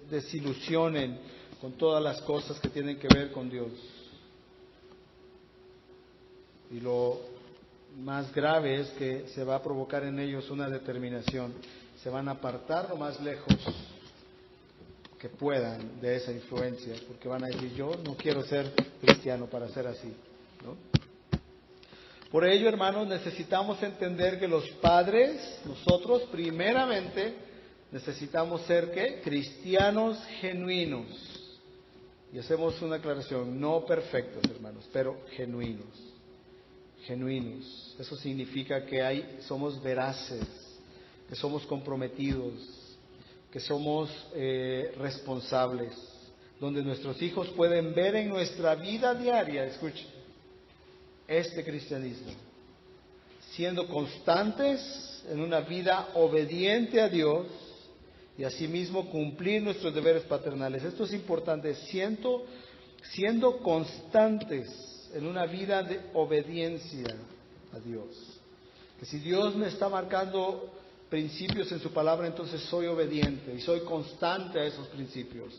Speaker 1: desilusionen con todas las cosas que tienen que ver con Dios. Y lo más grave es que se va a provocar en ellos una determinación. Se van a apartar lo más lejos que puedan de esa influencia, porque van a decir, yo no quiero ser cristiano para ser así, ¿no? Por ello, hermanos, necesitamos entender que los padres, nosotros primeramente, necesitamos ser, ¿qué? Cristianos genuinos. Y hacemos una aclaración, no perfectos, hermanos, pero genuinos. Genuinos. Eso significa que somos veraces, que somos comprometidos, que somos responsables, donde nuestros hijos pueden ver en nuestra vida diaria, escuchen, este cristianismo, siendo constantes en una vida obediente a Dios y asimismo cumplir nuestros deberes paternales. Esto es importante, siendo constantes en una vida de obediencia a Dios. Que si Dios me está marcando principios en su palabra, entonces soy obediente y soy constante a esos principios.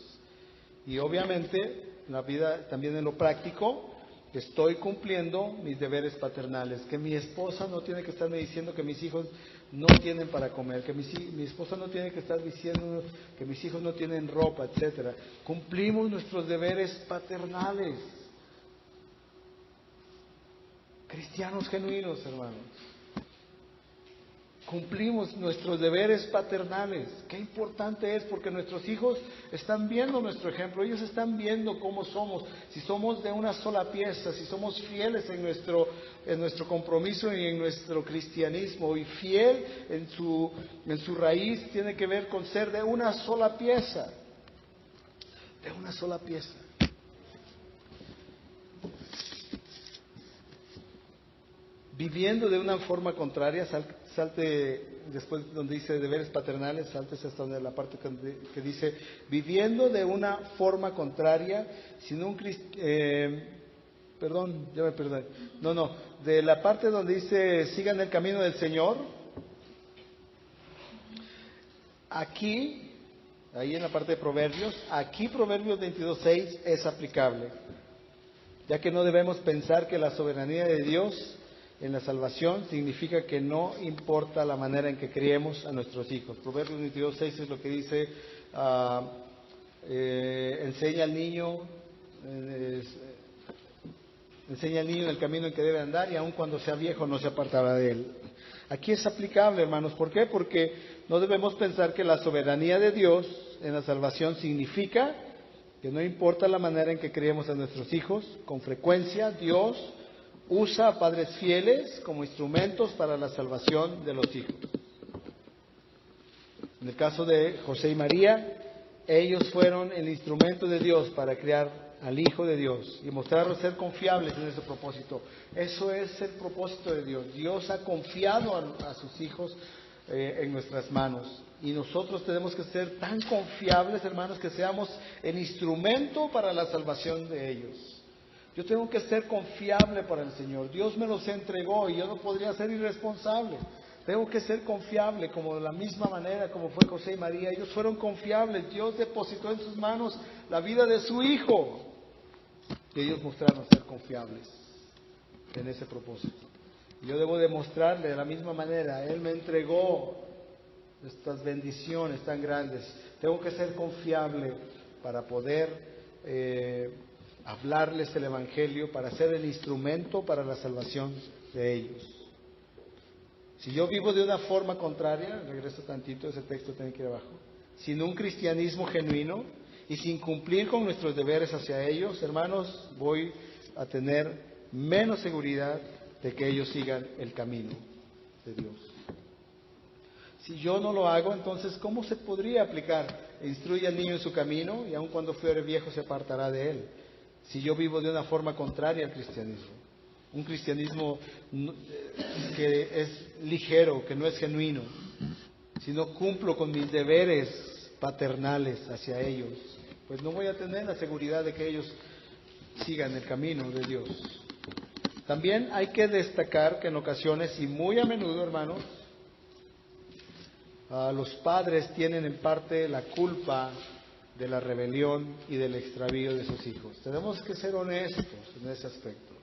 Speaker 1: Y obviamente en la vida, también en lo práctico, estoy cumpliendo mis deberes paternales. Que mi esposa no tiene que estarme diciendo que mis hijos no tienen para comer, que mi esposa no tiene que estar diciendo que mis hijos no tienen ropa, etcétera. Cumplimos nuestros deberes paternales. Cristianos genuinos, hermanos. Cumplimos nuestros deberes paternales. Qué importante es, porque nuestros hijos están viendo nuestro ejemplo, ellos están viendo cómo somos, si somos de una sola pieza, si somos fieles en nuestro compromiso y en nuestro cristianismo. Y fiel en su raíz tiene que ver con ser de una sola pieza, de una sola pieza. Viviendo de una forma contraria, salte después donde dice deberes paternales, saltes hasta donde la parte que dice viviendo de una forma contraria, perdón, ya me perdí. No, de la parte donde dice, sigan el camino del Señor. Aquí, ahí en la parte de Proverbios, aquí Proverbios 22:6 es aplicable, ya que no debemos pensar que la soberanía de Dios en la salvación significa que no importa la manera en que criemos a nuestros hijos. Proverbios 22:6 es lo que dice, enseña al niño en el camino en que debe andar, y aun cuando sea viejo no se apartará de él. Aquí es aplicable, hermanos. ¿Por qué? Porque no debemos pensar que la soberanía de Dios en la salvación significa que no importa la manera en que criemos a nuestros hijos, con frecuencia Dios usa a padres fieles como instrumentos para la salvación de los hijos. En el caso de José y María, ellos fueron el instrumento de Dios para criar al Hijo de Dios y mostraron ser confiables en ese propósito. Eso es el propósito de Dios. Dios ha confiado a sus hijos en nuestras manos, y nosotros tenemos que ser tan confiables, hermanos, que seamos el instrumento para la salvación de ellos. Yo tengo que ser confiable para el Señor. Dios me los entregó y yo no podría ser irresponsable. Tengo que ser confiable, como de la misma manera como fue José y María. Ellos fueron confiables. Dios depositó en sus manos la vida de su Hijo, y ellos mostraron ser confiables en ese propósito. Y yo debo demostrarle de la misma manera. Él me entregó estas bendiciones tan grandes. Tengo que ser confiable para poder hablarles el Evangelio, para ser el instrumento para la salvación de ellos. Si yo vivo de una forma contraria, regreso tantito, ese texto tiene que ir abajo, sin un cristianismo genuino y sin cumplir con nuestros deberes hacia ellos, hermanos, voy a tener menos seguridad de que ellos sigan el camino de Dios. Si yo no lo hago, entonces, ¿cómo se podría aplicar? Instruye al niño en su camino, y aun cuando fuere viejo se apartará de él. Si yo vivo de una forma contraria al cristianismo, un cristianismo que es ligero, que no es genuino, si no cumplo con mis deberes paternales hacia ellos, pues no voy a tener la seguridad de que ellos sigan el camino de Dios. También hay que destacar que en ocasiones, y muy a menudo, hermanos, los padres tienen en parte la culpa de la rebelión y del extravío de sus hijos. Tenemos que ser honestos en ese aspecto.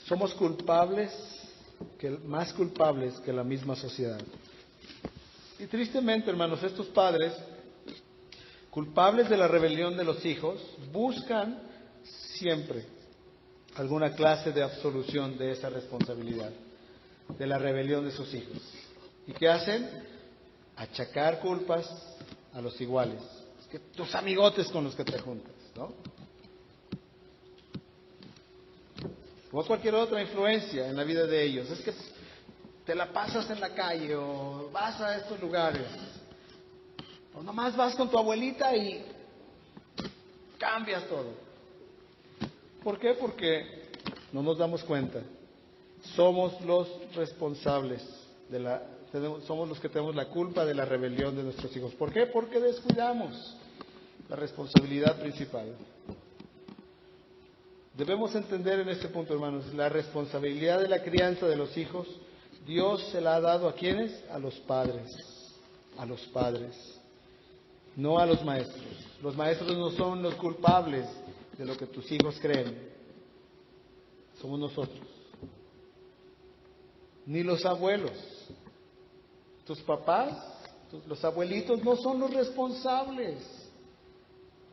Speaker 1: Somos culpables, más culpables que la misma sociedad. Y tristemente, hermanos, estos padres, culpables de la rebelión de los hijos, buscan siempre alguna clase de absolución de esa responsabilidad, de la rebelión de sus hijos. ¿Y qué hacen? Achacar culpas a los iguales. Es que tus amigotes con los que te juntas, ¿no? O cualquier otra influencia en la vida de ellos. Es que te la pasas en la calle, o vas a estos lugares, o nomás vas con tu abuelita y cambias todo. ¿Por qué? Porque no nos damos cuenta. Somos los responsables somos los que tenemos la culpa de la rebelión de nuestros hijos. ¿Por qué? Porque descuidamos la responsabilidad principal. Debemos entender en este punto, hermanos, la responsabilidad de la crianza de los hijos. Dios se la ha dado ¿a quiénes? A los padres. A los padres, no a los maestros. Los maestros no son los culpables de lo que tus hijos creen. Somos nosotros. Ni los abuelos. Tus papás, los abuelitos no son los responsables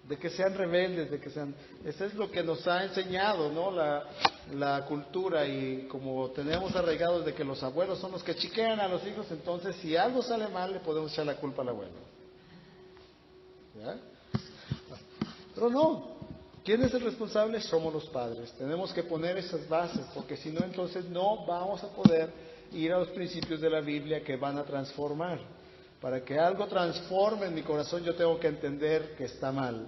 Speaker 1: de que sean rebeldes, de que sean... Eso es lo que nos ha enseñado, ¿no? La cultura, y como tenemos arraigados de que los abuelos son los que chiquean a los hijos, entonces si algo sale mal le podemos echar la culpa al abuelo. ¿Ya? Pero no. ¿Quién es el responsable? Somos los padres. Tenemos que poner esas bases, porque si no, entonces no vamos a poder ir a los principios de la Biblia que van a transformar. Para que algo transforme en mi corazón, yo tengo que entender que está mal.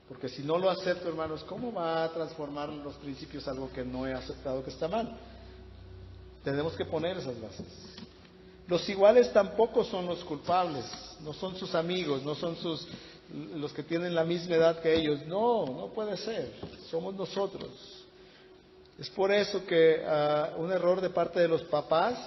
Speaker 1: Porque si no lo acepto, hermanos, ¿cómo va a transformar los principios algo que no he aceptado que está mal? Tenemos que poner esas bases. Los iguales tampoco son los culpables, no son sus amigos, no son los que tienen la misma edad que ellos. No, no puede ser. Somos nosotros. Es por eso que un error de parte de los papás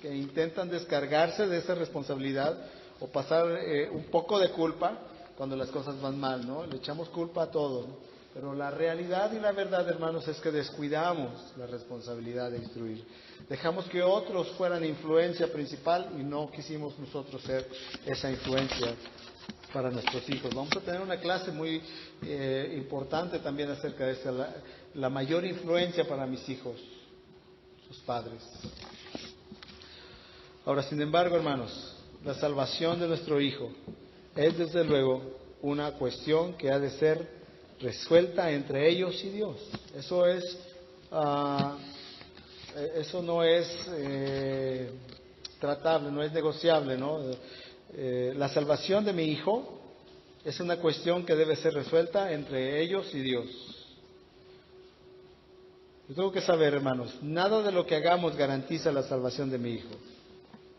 Speaker 1: que intentan descargarse de esa responsabilidad o pasar un poco de culpa cuando las cosas van mal, ¿no? Le echamos culpa a todo, ¿no? Pero la realidad y la verdad, hermanos, es que descuidamos la responsabilidad de instruir. Dejamos que otros fueran influencia principal y no quisimos nosotros ser esa influencia para nuestros hijos. Vamos a tener una clase muy importante también acerca de esta, la mayor influencia para mis hijos, sus padres. Ahora, sin embargo, hermanos, la salvación de nuestro hijo es desde luego una cuestión que ha de ser resuelta entre ellos y Dios. Eso no es tratable, no es negociable, ¿no? La salvación de mi hijo es una cuestión que debe ser resuelta entre ellos y Dios. Yo tengo que saber, hermanos, nada de lo que hagamos garantiza la salvación de mi hijo.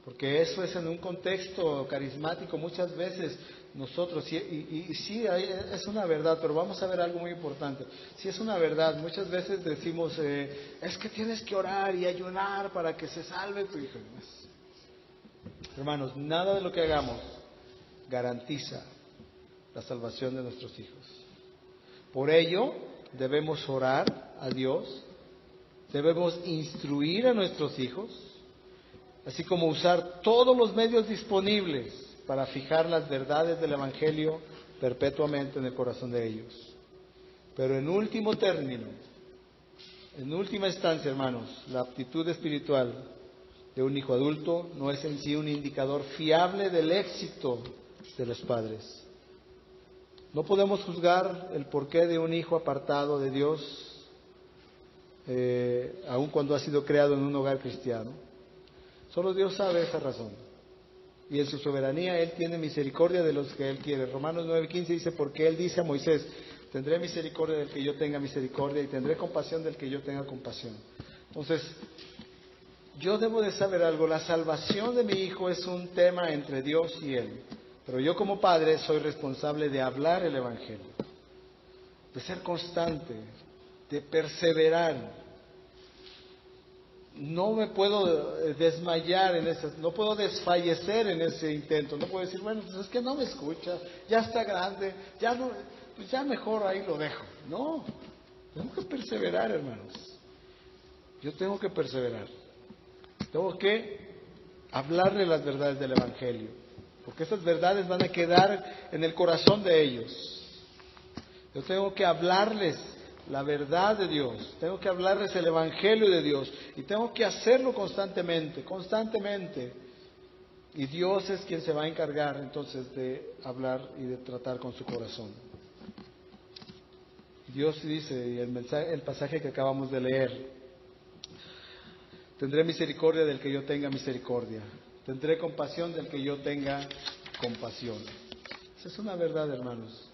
Speaker 1: Porque eso es en un contexto carismático muchas veces nosotros, y sí, es una verdad, pero vamos a ver algo muy importante. Sí es una verdad, muchas veces decimos, es que tienes que orar y ayunar para que se salve tu hijo. Hermanos, nada de lo que hagamos garantiza la salvación de nuestros hijos. Por ello, debemos orar a Dios, debemos instruir a nuestros hijos, así como usar todos los medios disponibles para fijar las verdades del Evangelio perpetuamente en el corazón de ellos. Pero en último término, en última instancia, hermanos, la aptitud espiritual de un hijo adulto no es en sí un indicador fiable del éxito de los padres. No podemos juzgar el porqué de un hijo apartado de Dios, aun cuando ha sido creado en un hogar cristiano. Solo Dios sabe esa razón. Y en su soberanía Él tiene misericordia de los que Él quiere. Romanos 9:15 dice, porque Él dice a Moisés, tendré misericordia del que yo tenga misericordia y tendré compasión del que yo tenga compasión. Entonces, yo debo de saber algo, la salvación de mi hijo es un tema entre Dios y Él. Pero yo como padre soy responsable de hablar el Evangelio, de ser constante, de perseverar. No me puedo desmayar no puedo desfallecer en ese intento. No puedo decir, bueno, pues es que no me escucha, ya está grande, pues ya mejor ahí lo dejo. No, tengo que perseverar, hermanos. Yo tengo que perseverar. Tengo que hablarle las verdades del Evangelio, porque esas verdades van a quedar en el corazón de ellos. Yo tengo que hablarles la verdad de Dios, tengo que hablarles el Evangelio de Dios y tengo que hacerlo constantemente. Y Dios es quien se va a encargar entonces de hablar y de tratar con su corazón. Dios dice, y el pasaje que acabamos de leer, tendré misericordia del que yo tenga misericordia, tendré compasión del que yo tenga compasión. Esa es una verdad, hermanos.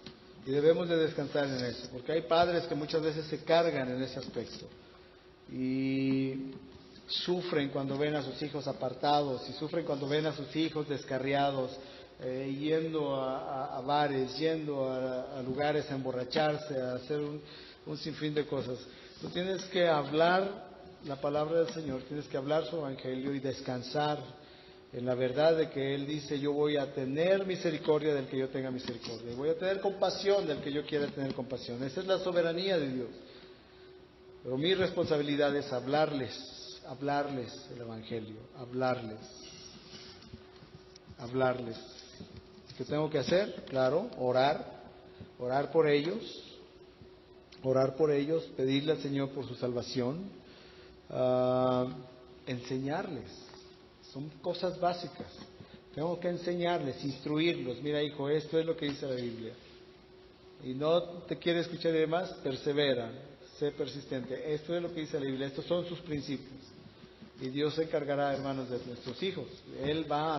Speaker 1: Y debemos de descansar en eso, porque hay padres que muchas veces se cargan en ese aspecto y sufren cuando ven a sus hijos apartados y sufren cuando ven a sus hijos descarriados, yendo a bares, yendo a lugares a emborracharse, a hacer un sinfín de cosas. Tú tienes que hablar la palabra del Señor, tienes que hablar su evangelio y descansar en la verdad de que Él dice, yo voy a tener misericordia del que yo tenga misericordia, y voy a tener compasión del que yo quiera tener compasión. Esa es la soberanía de Dios. Pero mi responsabilidad es hablarles el Evangelio, hablarles. ¿Qué tengo que hacer? Claro, orar por ellos, pedirle al Señor por su salvación, enseñarles. Son cosas básicas. Tengo que enseñarles, instruirlos. Mira, hijo, esto es lo que dice la Biblia. Y no te quiere escuchar y demás, persevera, sé persistente. Esto es lo que dice la Biblia, estos son sus principios. Y Dios se encargará, hermanos, de nuestros hijos. Él va a